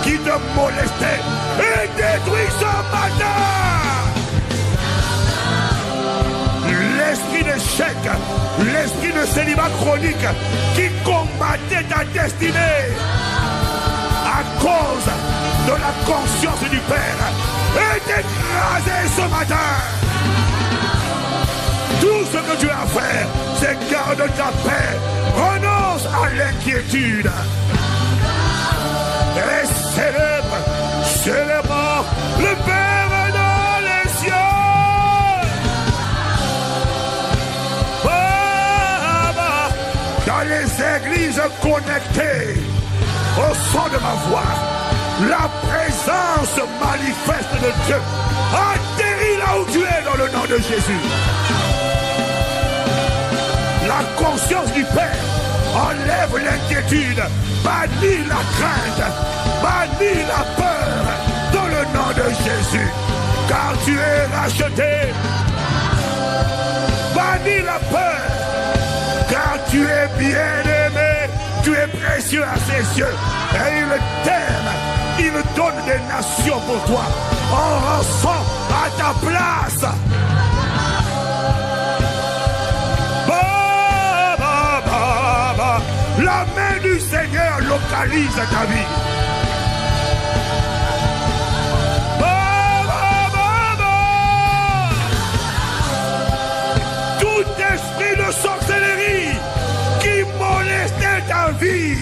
qui te molestait et détruit ce matin. L'esprit d'échec, l'esprit de célibat chronique qui combattait ta destinée à cause de la conscience du Père est écrasé ce matin. Tout ce que tu as à faire, c'est garde ta paix. Renonce à l'inquiétude. Reste célèbre le Père dans les cieux. Dans les églises connectées au son de ma voix, la présence manifeste de Dieu atterrit là où tu es dans le nom de Jésus. La conscience du Père enlève l'inquiétude, bannit la crainte, bannit la peur dans le nom de Jésus. Car tu es racheté. Bannis la peur. Car tu es bien-aimé, tu es précieux à ses yeux. Et il t'aime, il donne des nations pour toi. En rançon à ta place. La main du Seigneur localise ta vie. Tout esprit de sorcellerie qui molestait ta vie,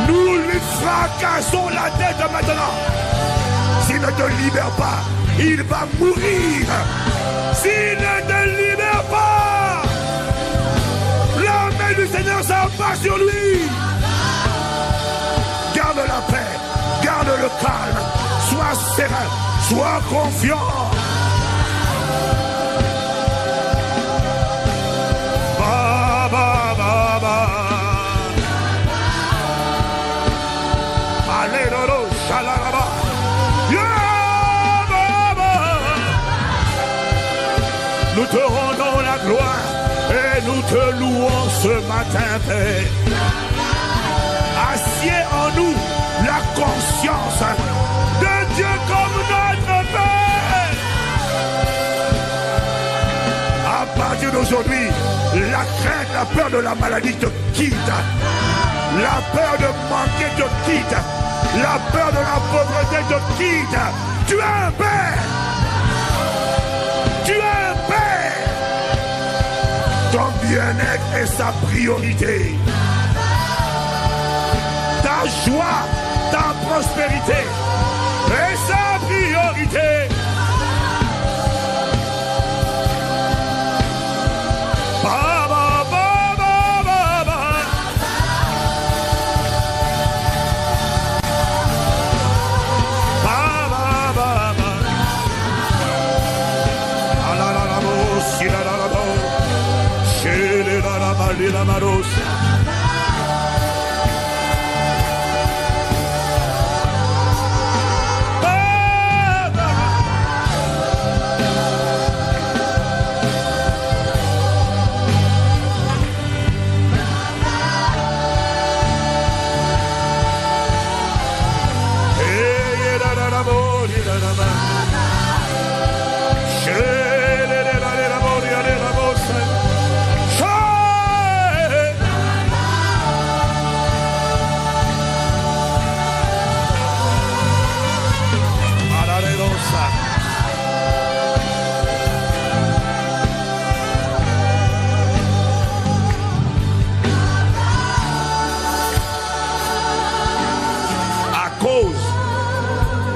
nous lui fracassons la tête maintenant. S'il ne te libère pas, il va mourir. S'il ne te libère pas, la main du Seigneur s'abat sur lui. Garde la paix, garde le calme, sois serein, sois confiant. Nous te rendons la gloire et nous te louons ce matin, Père. Assieds en nous la conscience de Dieu comme notre Père. À partir d'aujourd'hui, la crainte, la peur de la maladie te quitte. La peur de manquer te quitte. La peur de la pauvreté te quitte. Tu es un Père. Tu es un Père. Ton bien-être est sa priorité. Ta joie, ta prospérité est sa priorité. La maros.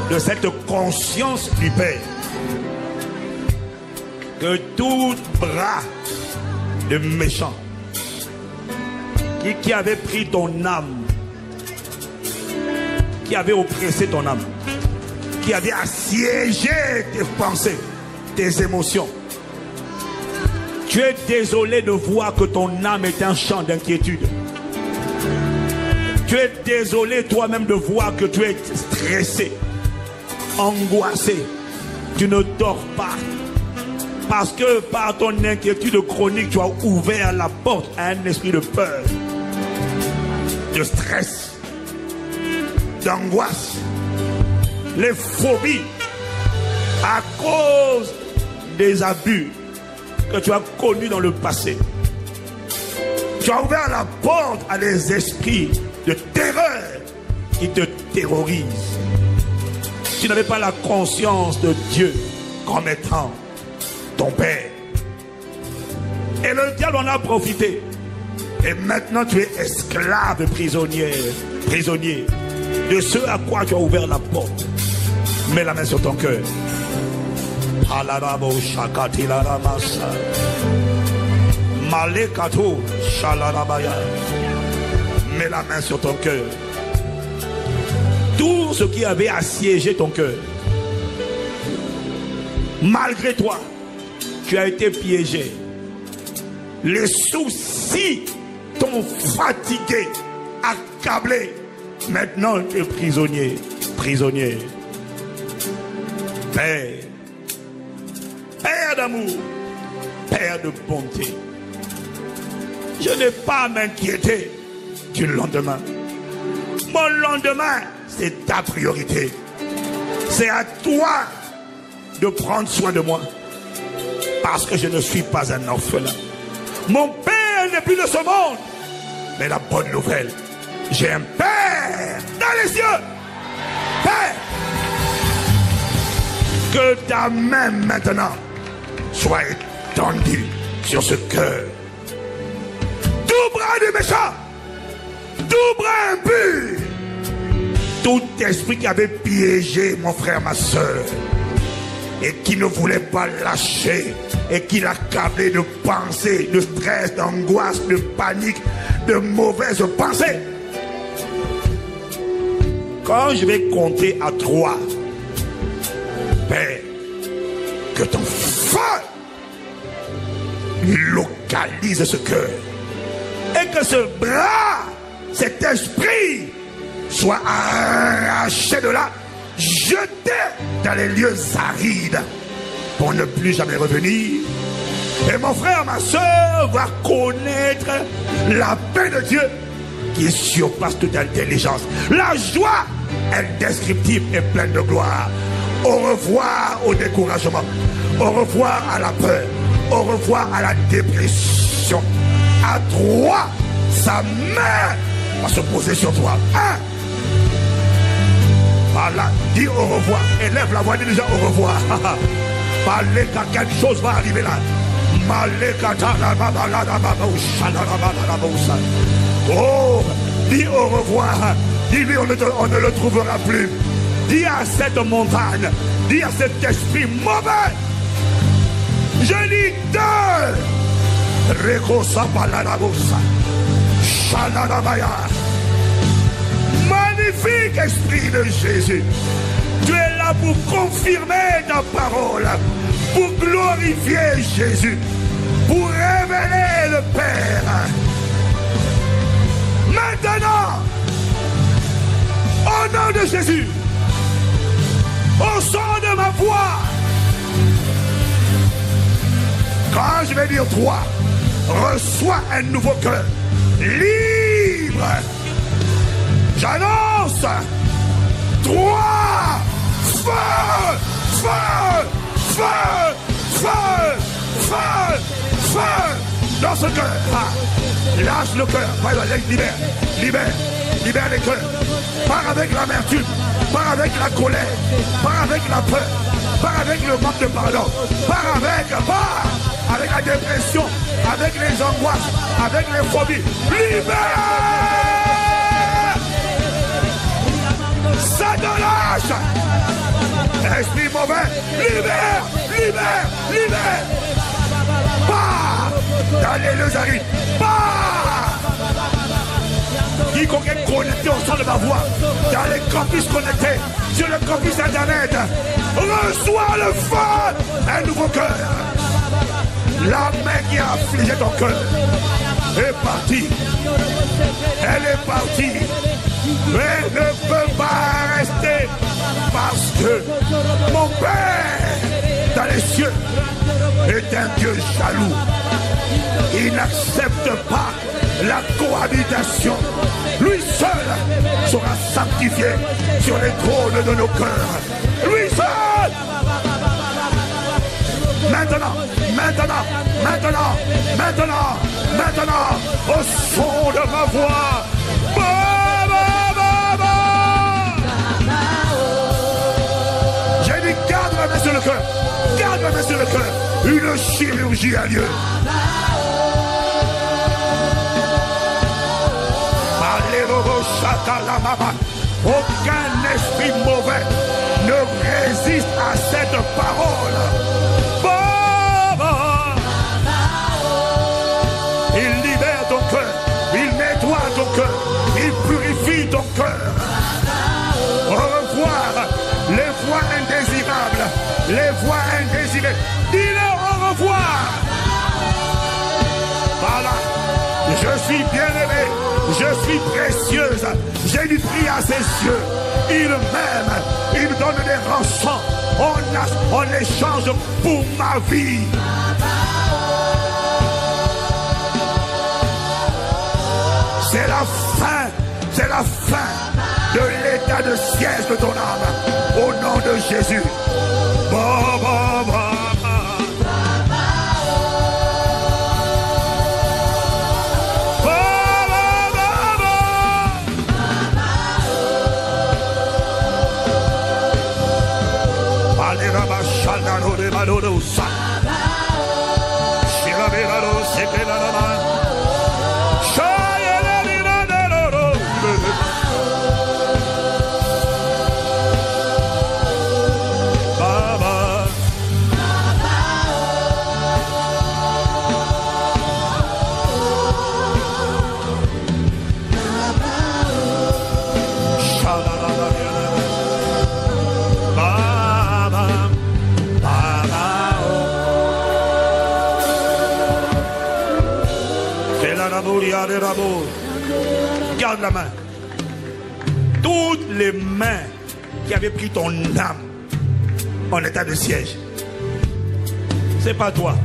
De cette conscience du Père, que tout bras de méchant qui avait pris ton âme, qui avait oppressé ton âme, qui avait assiégé tes pensées, tes émotions, tu es désolé de voir que ton âme est un champ d'inquiétude. Tu es désolé toi-même de voir que tu es stressé, angoissé, tu ne dors pas. Parce que par ton inquiétude chronique, tu as ouvert la porte à un esprit de peur, de stress, d'angoisse, les phobies, à cause des abus que tu as connus dans le passé. Tu as ouvert la porte à des esprits de terreur qui te terrorisent. Tu n'avais pas la conscience de Dieu comme étant ton Père. Et le diable en a profité. Et maintenant tu es esclave, prisonnier. de ce à quoi tu as ouvert la porte. Mets la main sur ton cœur. Mets la main sur ton cœur. Tout ce qui avait assiégé ton cœur, malgré toi, tu as été piégé. Les soucis t'ont fatigué, accablé. Maintenant, tu es prisonnier. Prisonnier. Père. Père d'amour. Père de bonté. Je n'ai pas à m'inquiéter du lendemain. Mon lendemain, c'est ta priorité. C'est à toi de prendre soin de moi. Parce que je ne suis pas un orphelin. Mon père n'est plus de ce monde. Mais la bonne nouvelle, j'ai un père dans les cieux. Père, que ta main maintenant soit étendue sur ce cœur. Tout bras du méchant, tout bras impur, tout esprit qui avait piégé mon frère, ma soeur, et qui ne voulait pas lâcher, et qui l'accablait de pensées, de stress, d'angoisse, de panique, de mauvaises pensées. Quand je vais compter à 3, Père, que ton feu localise ce cœur, et que ce bras, cet esprit, soit arraché de là, jeté dans les lieux arides, pour ne plus jamais revenir. Et mon frère, ma soeur va connaître la paix de Dieu qui surpasse toute intelligence. La joie indescriptible et pleine de gloire. Au revoir au découragement. Au revoir à la peur. Au revoir à la dépression. À 3, sa main va se poser sur toi. 1. Voilà, dis au revoir. Élève la voix, dis déjà au revoir. Maleka, quelque chose va arriver là. Oh, dis au revoir. Dis-lui, on ne le trouvera plus. Dis à cette montagne, dis à cet esprit mauvais. Je dis 2. Magnifique esprit de Jésus. Tu es là pour confirmer ta parole, pour glorifier Jésus, pour révéler le Père. Maintenant, au nom de Jésus, au son de ma voix, quand je vais dire 3, reçois un nouveau cœur, libre. J'annonce 3, feu, feu, feu, feu, feu, feu, dans ce cœur. Lâche le cœur, libère, libère, libère les cœurs. Pars avec l'amertume, pars avec la colère, pars avec la peur, pars avec le manque de pardon, pars avec la dépression, avec les angoisses, avec les phobies. Libère! Ça te lâche! Esprit mauvais, libère, libère, libère! Pars dans les lieux arides, pars! Quiconque est connecté au son de ma voix, dans les campus connectés, sur le campus internet, reçois le feu, un nouveau cœur. La main qui a affligé ton cœur est partie. Elle est partie. Mais ne peut pas rester parce que mon Père dans les cieux est un Dieu jaloux. Il n'accepte pas la cohabitation. Lui seul sera sanctifié sur les trônes de nos cœurs. Lui seul. Maintenant, maintenant, maintenant, maintenant, maintenant, au son de ma voix. J'ai dit garde la main sur le cœur. Garde la main sur le cœur. Une chirurgie a lieu. Aucun esprit mauvais ne résiste à cette parole. Baba. Il libère ton cœur, il nettoie ton cœur, il purifie ton cœur. Au revoir les voix indésirables, les voix indésirées. Dis-leur au revoir. Voilà. Je suis bien-aimé, je suis précieuse, j'ai du prix à ses yeux. Il m'aime, il me donne des rançons en échange pour ma vie. C'est la fin de l'état de siège de ton âme. Au nom de Jésus. Ba, ba, ba. Garde la main. Toutes les mains qui avaient pris ton âme en état de siège, c'est pas toi,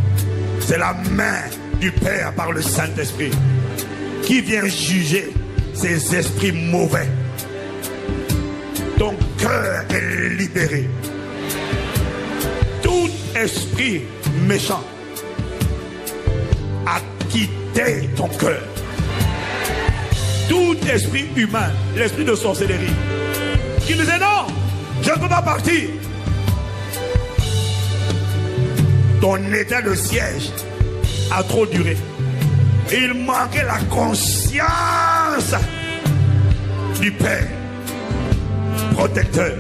c'est la main du Père par le Saint-Esprit qui vient juger ces esprits mauvais. Ton cœur est libéré. Tout esprit méchant a quitté ton cœur. Tout esprit humain, l'esprit de sorcellerie, qui disait non, je ne peux pas partir. Ton état de siège a trop duré. Il manquait la conscience du Père, protecteur,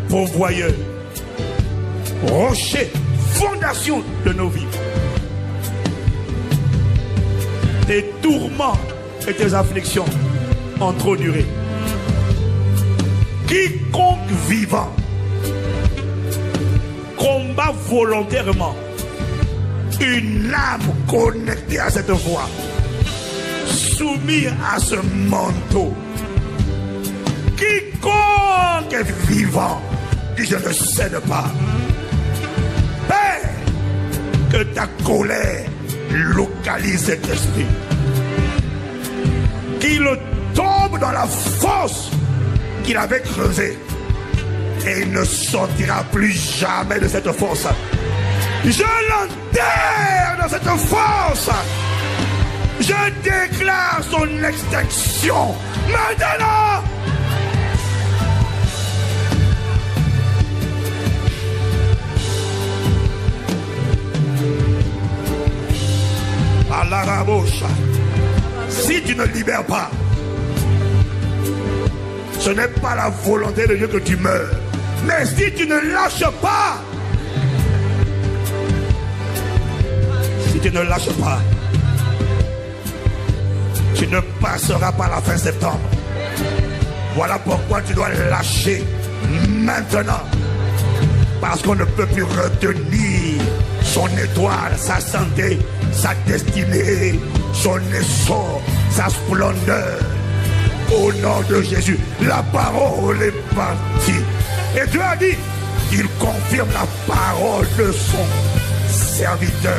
pourvoyeur, rocher, fondation de nos vies. Tes tourments et tes afflictions ont trop duré. Quiconque vivant combat volontairement une âme connectée à cette voix, soumis à ce manteau, quiconque est vivant dit je ne cède pas. Père, que ta colère localise cet esprit, qu'il tombe dans la fosse qu'il avait creusée et il ne sortira plus jamais de cette fosse. Je l'enterre dans cette fosse. Je déclare son extinction maintenant. À la rabouche. Si tu ne libères pas, ce n'est pas la volonté de Dieu que tu meurs. Mais si tu ne lâches pas, tu ne lâches pas, tu ne passeras pas la fin septembre. Voilà pourquoi tu dois lâcher maintenant. Parce qu'on ne peut plus retenir son étoile, sa santé, sa destinée, son essor, sa splendeur. Au nom de Jésus, la parole est partie. Et Dieu a dit qu'il confirme la parole de son serviteur.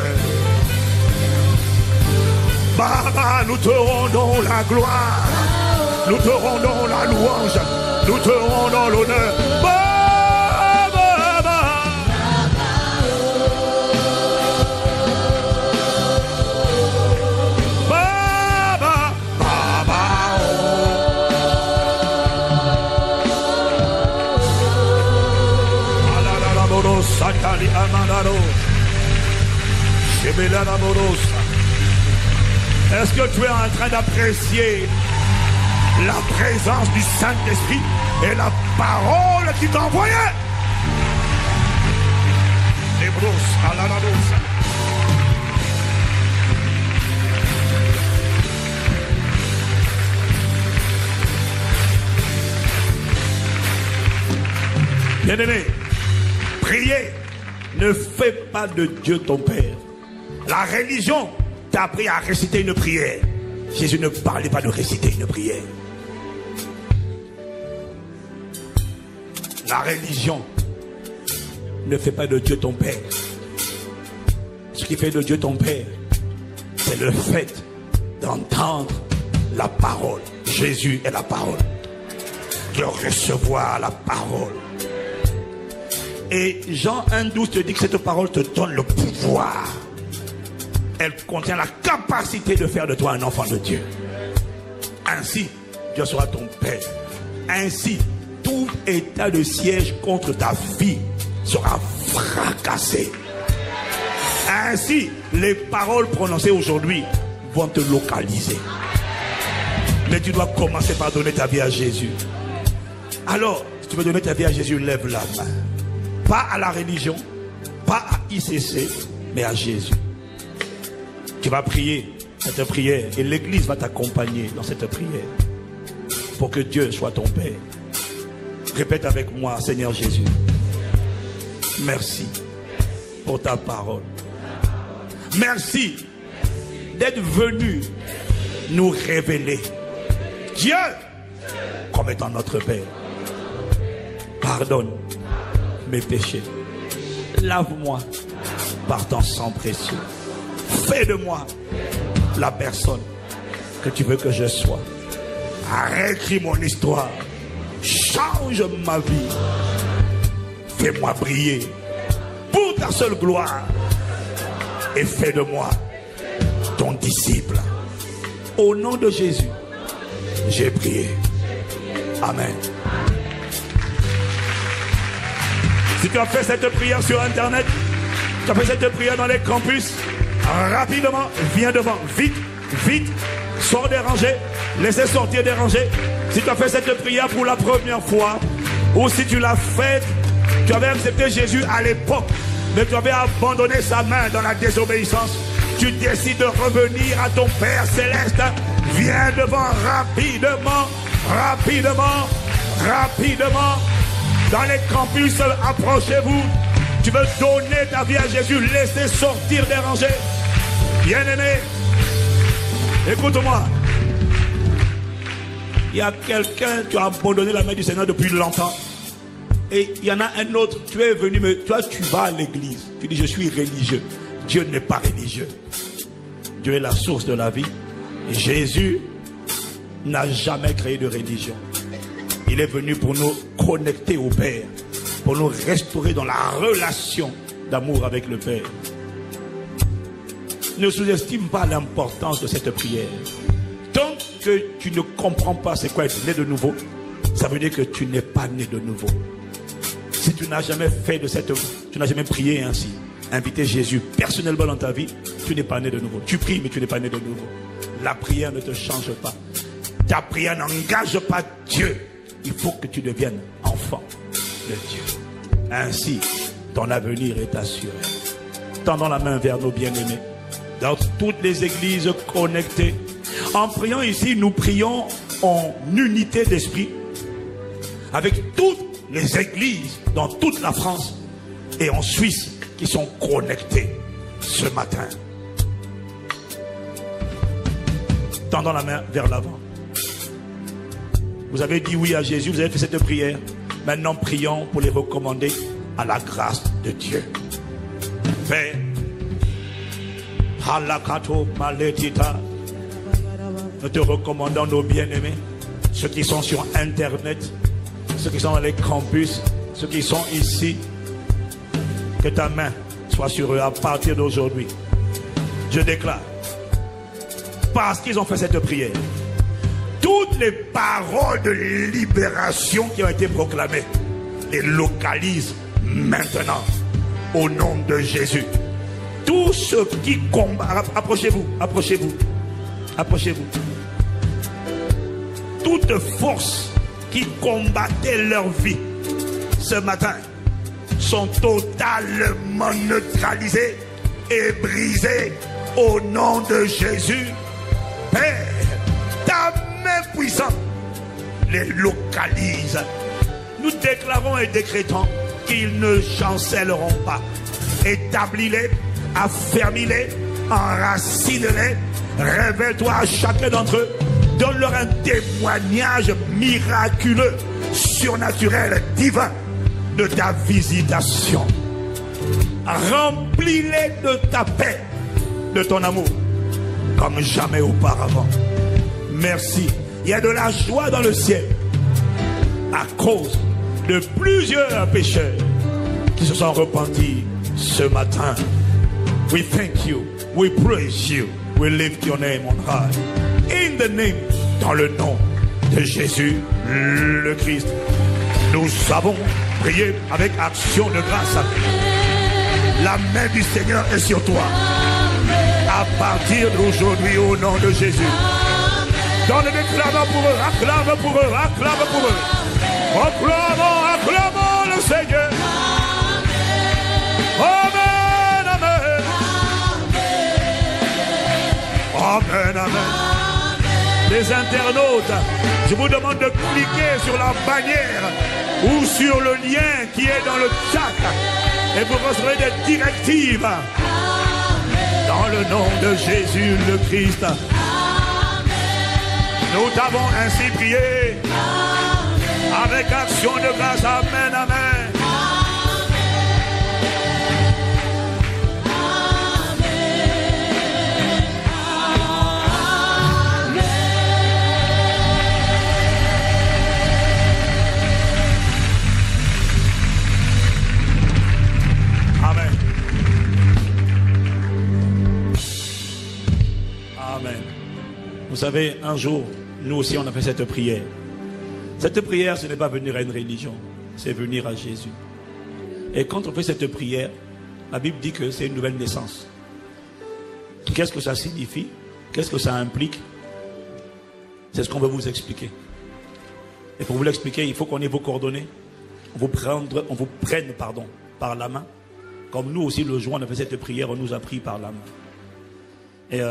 Baba, nous te rendons la gloire, nous te rendons la louange, nous te rendons l'honneur. Baba, Baba, Baba, Alalala morosa kali amanaro, shebela morosa. Est-ce que tu es en train d'apprécier la présence du Saint-Esprit et la parole qui t'a envoyé. Bien-aimé, prier ne fait pas de Dieu ton Père. La religion t'a appris à réciter une prière. Jésus ne parlait pas de réciter une prière. La religion ne fait pas de Dieu ton Père. Ce qui fait de Dieu ton Père, c'est le fait d'entendre la parole. Jésus est la parole. De recevoir la parole. Et Jean 1,12 te dit que cette parole te donne le pouvoir. Elle contient la capacité de faire de toi un enfant de Dieu. Ainsi, Dieu sera ton Père. Ainsi, tout état de siège contre ta vie sera fracassé. Ainsi, les paroles prononcées aujourd'hui vont te localiser. Mais tu dois commencer par donner ta vie à Jésus. Alors, si tu veux donner ta vie à Jésus, lève la main. Pas à la religion, pas à ICC, mais à Jésus. Tu vas prier cette prière et l'Église va t'accompagner dans cette prière pour que Dieu soit ton Père. Répète avec moi, Seigneur Jésus, merci pour ta parole. Merci d'être venu nous révéler Dieu comme étant notre Père. Pardonne mes péchés. Lave-moi par ton sang précieux. Fais de moi la personne que tu veux que je sois. Réécris mon histoire. Change ma vie. Fais-moi briller pour ta seule gloire. Et fais de moi ton disciple. Au nom de Jésus, j'ai prié. Amen. Si tu as fait cette prière sur Internet, tu as fait cette prière dans les campus, rapidement, viens devant. Vite, vite, sors des rangées. Laissez sortir des rangées. Si tu as fait cette prière pour la première fois, ou si tu l'as faite, tu avais accepté Jésus à l'époque, mais tu avais abandonné sa main dans la désobéissance, tu décides de revenir à ton Père Céleste. Viens devant rapidement, rapidement, rapidement. Dans les campus, approchez-vous. Tu veux donner ta vie à Jésus, laissez sortir des rangées. Bien-aimé, écoute-moi. Il y a quelqu'un, tu as abandonné la main du Seigneur depuis longtemps. Et il y en a un autre, tu es venu, mais toi tu vas à l'église. Tu dis, je suis religieux. Dieu n'est pas religieux. Dieu est la source de la vie. Et Jésus n'a jamais créé de religion. Il est venu pour nous connecter au Père, pour nous restaurer dans la relation d'amour avec le Père. Ne sous-estime pas l'importance de cette prière. Tant que tu ne comprends pas c'est quoi être né de nouveau, ça veut dire que tu n'es pas né de nouveau. Si tu n'as jamais fait de cette, tu n'as jamais prié ainsi, invité Jésus personnellement dans ta vie, tu n'es pas né de nouveau. Tu pries mais tu n'es pas né de nouveau. La prière ne te change pas. Ta prière n'engage pas Dieu. Il faut que tu deviennes enfant de Dieu. Ainsi, ton avenir est assuré. Tendons la main vers nos bien-aimés. Dans toutes les églises connectées. En priant ici, nous prions en unité d'esprit. Avec toutes les églises dans toute la France et en Suisse qui sont connectées ce matin. Tendons la main vers l'avant. Vous avez dit oui à Jésus, vous avez fait cette prière. Maintenant, prions pour les recommander à la grâce de Dieu. Père, nous te recommandons nos bien-aimés, ceux qui sont sur Internet, ceux qui sont dans les campus, ceux qui sont ici. Que ta main soit sur eux à partir d'aujourd'hui. Je déclare, parce qu'ils ont fait cette prière, toutes les paroles de libération qui ont été proclamées les localisent maintenant au nom de Jésus. Tous ceux qui combattent, approchez-vous, approchez-vous, approchez-vous. toute force qui combattait leur vie, ce matin, sont totalement neutralisées et brisées au nom de Jésus. Père, ta main puissante les localise. Nous déclarons et décrétons qu'ils ne chancelleront pas. Établis-les, affermis-les, enracine-les, révèle-toi à chacun d'entre eux, donne-leur un témoignage miraculeux, surnaturel, divin de ta visitation. Remplis-les de ta paix, de ton amour, comme jamais auparavant. Merci. Il y a de la joie dans le ciel à cause de plusieurs pécheurs qui se sont repentis ce matin. We thank you, we praise you, we lift your name on high. In the name, dans le nom de Jésus le Christ, nous avons prié avec action de grâce. La main du Seigneur est sur toi. À partir d'aujourd'hui, au nom de Jésus. Dans le déclarement pour eux, acclame pour eux, acclame pour eux. Acclamons, acclamons le Seigneur. Amen, amen. Amen, amen. Les internautes, je vous demande de cliquer sur la bannière ou sur le lien qui est dans le chat et vous recevrez des directives. Dans le nom de Jésus le Christ. Nous t'avons ainsi prié. Avec action de grâce. Amen, amen. Amen. Amen. Vous savez, un jour, nous aussi, on a fait cette prière. Cette prière, ce n'est pas venir à une religion, c'est venir à Jésus. Et quand on fait cette prière, la Bible dit que c'est une nouvelle naissance. Qu'est-ce que ça signifie? Qu'est-ce que ça implique? C'est ce qu'on veut vous expliquer. Et pour vous l'expliquer, il faut qu'on ait vos coordonnées. On vous prenne par la main. Comme nous aussi, le jour où on a fait cette prière, on nous a pris par la main. Et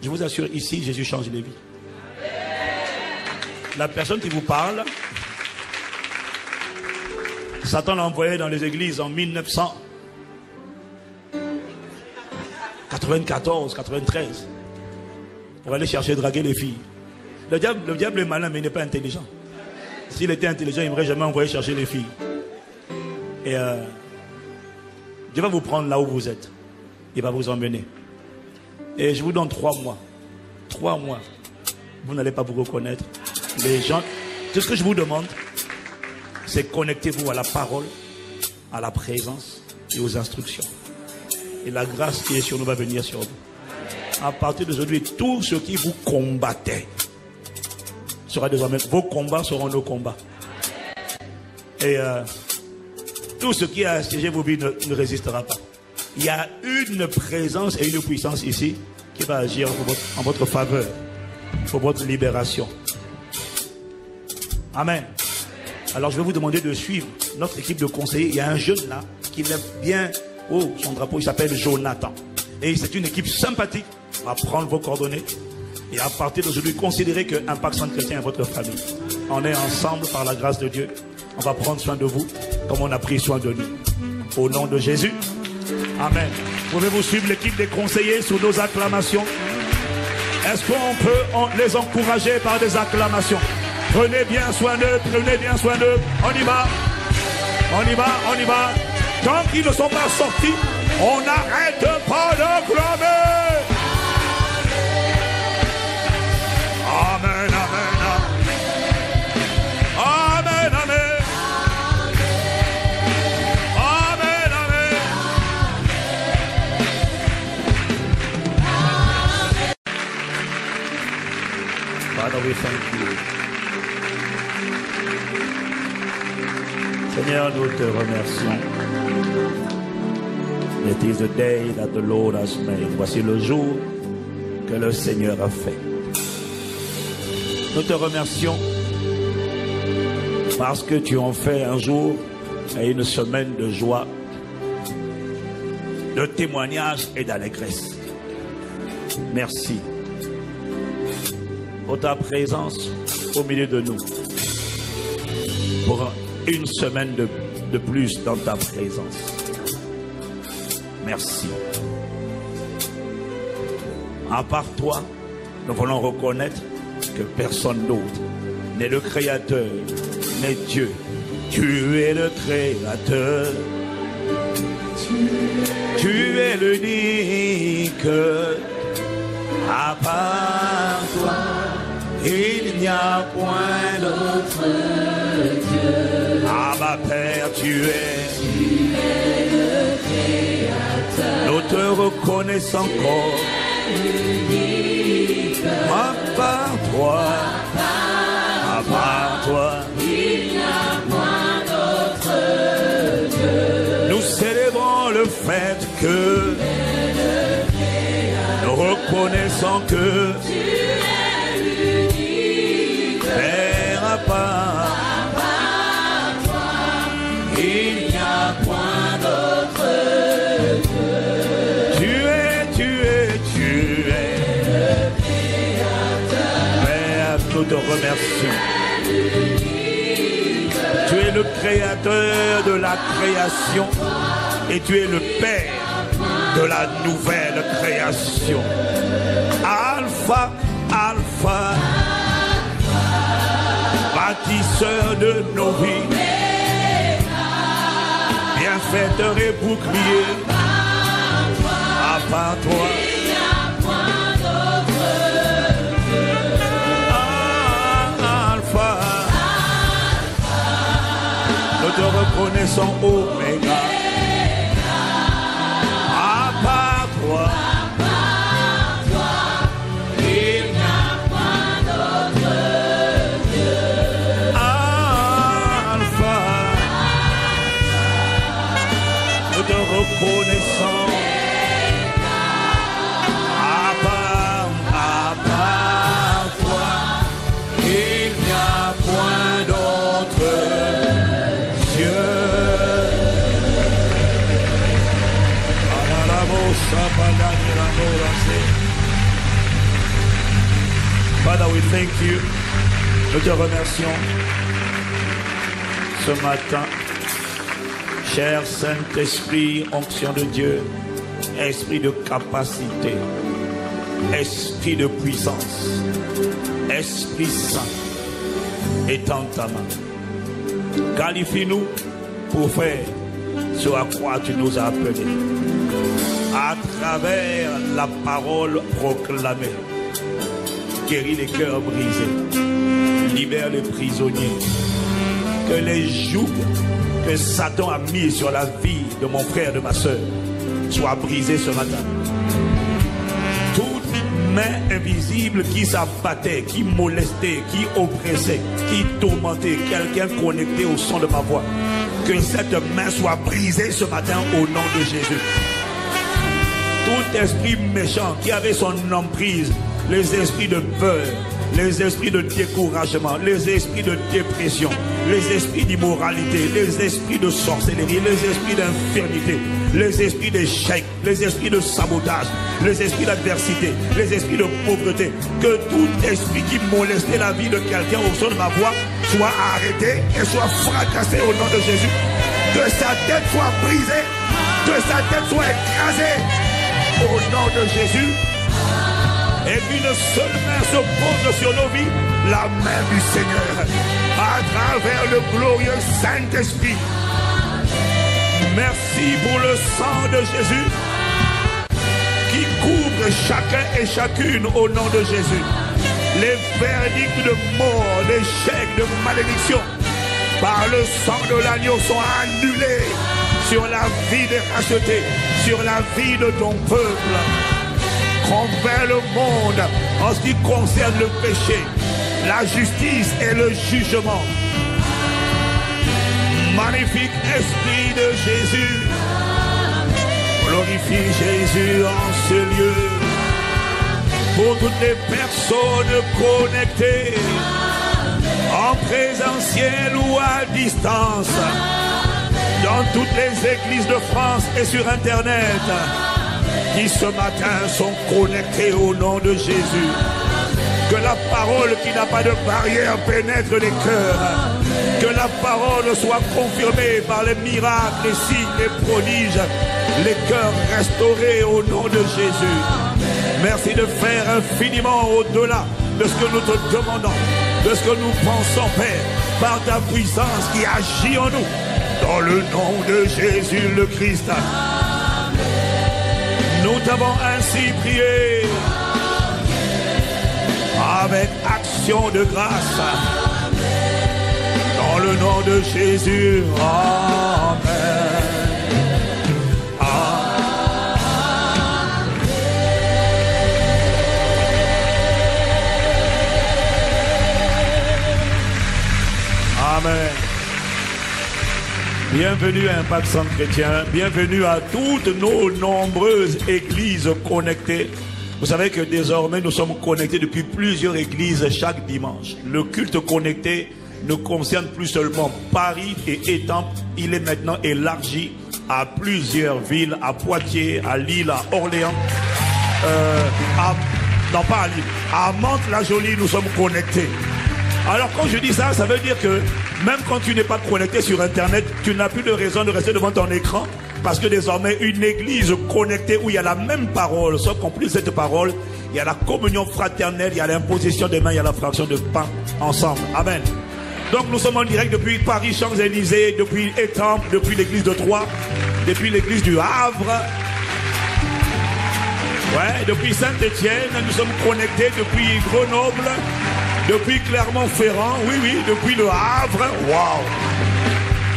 je vous assure, ici, Jésus change les vies. La personne qui vous parle, Satan l'a envoyé dans les églises en 1994, 93, pour aller chercher draguer les filles. Le diable est malin, mais il n'est pas intelligent. S'il était intelligent, il n'aurait jamais envoyé chercher les filles. Et Dieu va vous prendre là où vous êtes. Il va vous emmener. Et je vous donne 3 mois. 3 mois. Vous n'allez pas vous reconnaître. Les gens, tout ce que je vous demande, c'est connectez-vous à la parole, à la présence et aux instructions. Et la grâce qui est sur nous va venir sur vous. À partir d'aujourd'hui, tout ce qui vous combattait sera désormais, vos combats seront nos combats. Et tout ce qui a assiégé vos vies ne résistera pas. Il y a une présence et une puissance ici qui va agir en votre faveur, pour votre libération. Amen. Alors je vais vous demander de suivre notre équipe de conseillers. Il y a un jeune là qui lève bien haut son drapeau. Il s'appelle Jonathan. Et c'est une équipe sympathique. On va prendre vos coordonnées. Et à partir d'aujourd'hui, considérez que Impact Centre Chrétien est votre famille. On est ensemble par la grâce de Dieu. On va prendre soin de vous comme on a pris soin de nous. Au nom de Jésus. Amen. Pouvez-vous suivre l'équipe des conseillers sous nos acclamations? Est-ce qu'on peut les encourager par des acclamations? Prenez bien soin d'eux, prenez bien soin d'eux. On y va. On y va, on y va. Tant qu'ils ne sont pas sortis, on n'arrête pas de clamer. Amen, amen, amen, amen. Amen, amen. Father, we thank you. Seigneur, nous te remercions. It is the day that the Lord has made. Voici le jour que le Seigneur a fait. Nous te remercions Parce que tu en fais un jour et une semaine de joie, de témoignage et d'allégresse. Merci pour ta présence au milieu de nous. Pour une semaine de plus dans ta présence. Merci. À part toi, nous voulons reconnaître que personne d'autre n'est le Créateur, n'est Dieu. Tu es le Créateur. Tu es l'unique. À part toi, il n'y a point d'autre Dieu. Ah ma Père, tu es le Créateur. Nous te reconnaissons encore. À part toi, il n'y a point d'autre Dieu. Nous célébrons le fait que nous reconnaissons que tu es l'unique. Père, à part toi, il n'y a point d'autre Dieu. Tu es le Créateur. Père, nous te remercions. Tu es le Créateur de la création et tu es le Père de la nouvelle création. Alpha, Alpha, bâtisseur de nos vies, bienfaiteur et bouclier. À part toi, il n'y a point d'autre Dieu. Alpha, nous te reconnaissons Oméga. À part toi, il n'y a point d'autre Dieu. Alpha, nous te reconnaissons. À part toi, il n'y a point d'autre Dieu. Father, we thank you. Nous te remercions ce matin. Cher Saint-Esprit, onction de Dieu, esprit de capacité, esprit de puissance, Esprit Saint, étends ta main. Qualifie-nous pour faire ce à quoi tu nous as appelés. À travers la parole proclamée, guéris les cœurs brisés, libère les prisonniers, que les jougs que Satan a mis sur la vie de mon frère, de ma soeur, soient brisés ce matin. Toute main invisible qui s'abattait, qui molestait, qui oppressait, qui tourmentait quelqu'un connecté au son de ma voix, que cette main soit brisée ce matin au nom de Jésus. Tout esprit méchant qui avait son emprise, les esprits de peur, les esprits de découragement, les esprits de dépression, les esprits d'immoralité, les esprits de sorcellerie, les esprits d'infirmité, les esprits d'échec, les esprits de sabotage, les esprits d'adversité, les esprits de pauvreté, que tout esprit qui molestait la vie de quelqu'un au son de ma voix soit arrêté et soit fracassé au nom de Jésus. Que sa tête soit brisée, que sa tête soit écrasée au nom de Jésus. Et qu'une seule main se pose sur nos vies, la main du Seigneur, à travers le glorieux Saint-Esprit. Merci pour le sang de Jésus qui couvre chacun et chacune au nom de Jésus. Les verdicts de mort, d'échec, de malédiction, par le sang de l'agneau sont annulés sur la vie des rachetés, sur la vie de ton peuple. Convainc le monde en ce qui concerne le péché, la justice et le jugement. Magnifique Esprit de Jésus, glorifie Jésus en ce lieu. Pour toutes les personnes connectées en présentiel ou à distance, dans toutes les églises de France et sur Internet, qui ce matin sont connectés au nom de Jésus. Que la parole qui n'a pas de barrière pénètre les cœurs. Que la parole soit confirmée par les miracles, les signes, les prodiges. Les cœurs restaurés au nom de Jésus. Merci de faire infiniment au-delà de ce que nous te demandons, de ce que nous pensons, Père, par ta puissance qui agit en nous. Dans le nom de Jésus le Christ. Nous t'avons ainsi prié. Avec action de grâce. Dans le nom de Jésus. Amen. Amen. Bienvenue à Impact Centre Chrétien. Bienvenue à toutes nos nombreuses églises connectées. Vous savez que désormais nous sommes connectés depuis plusieurs églises chaque dimanche. Le culte connecté ne concerne plus seulement Paris et Étampes. Il est maintenant élargi à plusieurs villes, à Poitiers, à Lille, à Orléans, non pas à Lille, à Mantes-la-Jolie, nous sommes connectés. Alors quand je dis ça, ça veut dire que même quand tu n'es pas connecté sur Internet, tu n'as plus de raison de rester devant ton écran. Parce que désormais, une église connectée où il y a la même parole, sauf qu'en plus de cette parole, il y a la communion fraternelle, il y a l'imposition des mains, il y a la fraction de pain ensemble. Amen. Donc nous sommes en direct depuis Paris, Champs-Élysées, depuis Étampes, depuis l'église de Troyes, depuis l'église du Havre. Ouais, depuis Saint-Étienne, nous sommes connectés depuis Grenoble, depuis Clermont-Ferrand, oui, depuis le Havre, waouh,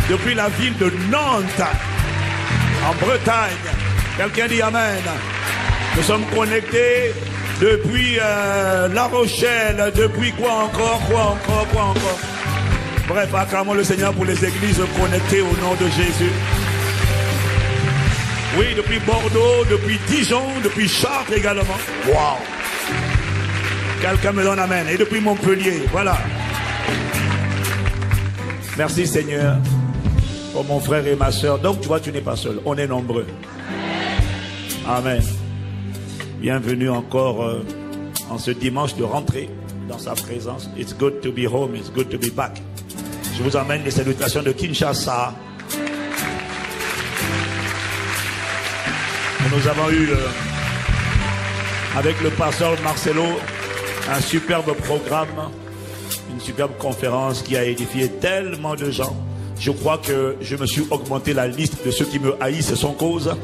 depuis la ville de Nantes, en Bretagne. Quelqu'un dit Amen. Nous sommes connectés depuis La Rochelle, depuis quoi encore. Bref, acclamons le Seigneur pour les églises connectées au nom de Jésus. Oui, depuis Bordeaux, depuis Dijon, depuis Chartres également. Waouh. Quelqu'un me donne Amen. Et depuis Montpellier, voilà. Merci Seigneur pour mon frère et ma soeur. Donc tu vois, tu n'es pas seul. On est nombreux. Amen. Bienvenue encore en ce dimanche de rentrée dans sa présence. It's good to be home. It's good to be back. Je vous amène les salutations de Kinshasa. Nous avons eu avec le pasteur Marcelo un superbe programme, une superbe conférence qui a édifié tellement de gens. Je crois que je me suis augmenté la liste de ceux qui me haïssent sans cause.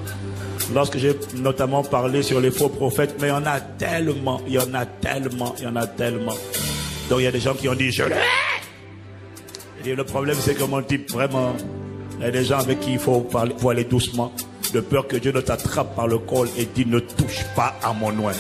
Lorsque j'ai notamment parlé sur les faux prophètes, mais il y en a tellement. Donc il y a des gens qui ont dit je l'ai. Et le problème c'est que mon type vraiment, il y a des gens avec qui il faut parler, faut aller doucement, de peur que Dieu ne t'attrape par le col et dit ne touche pas à mon oin.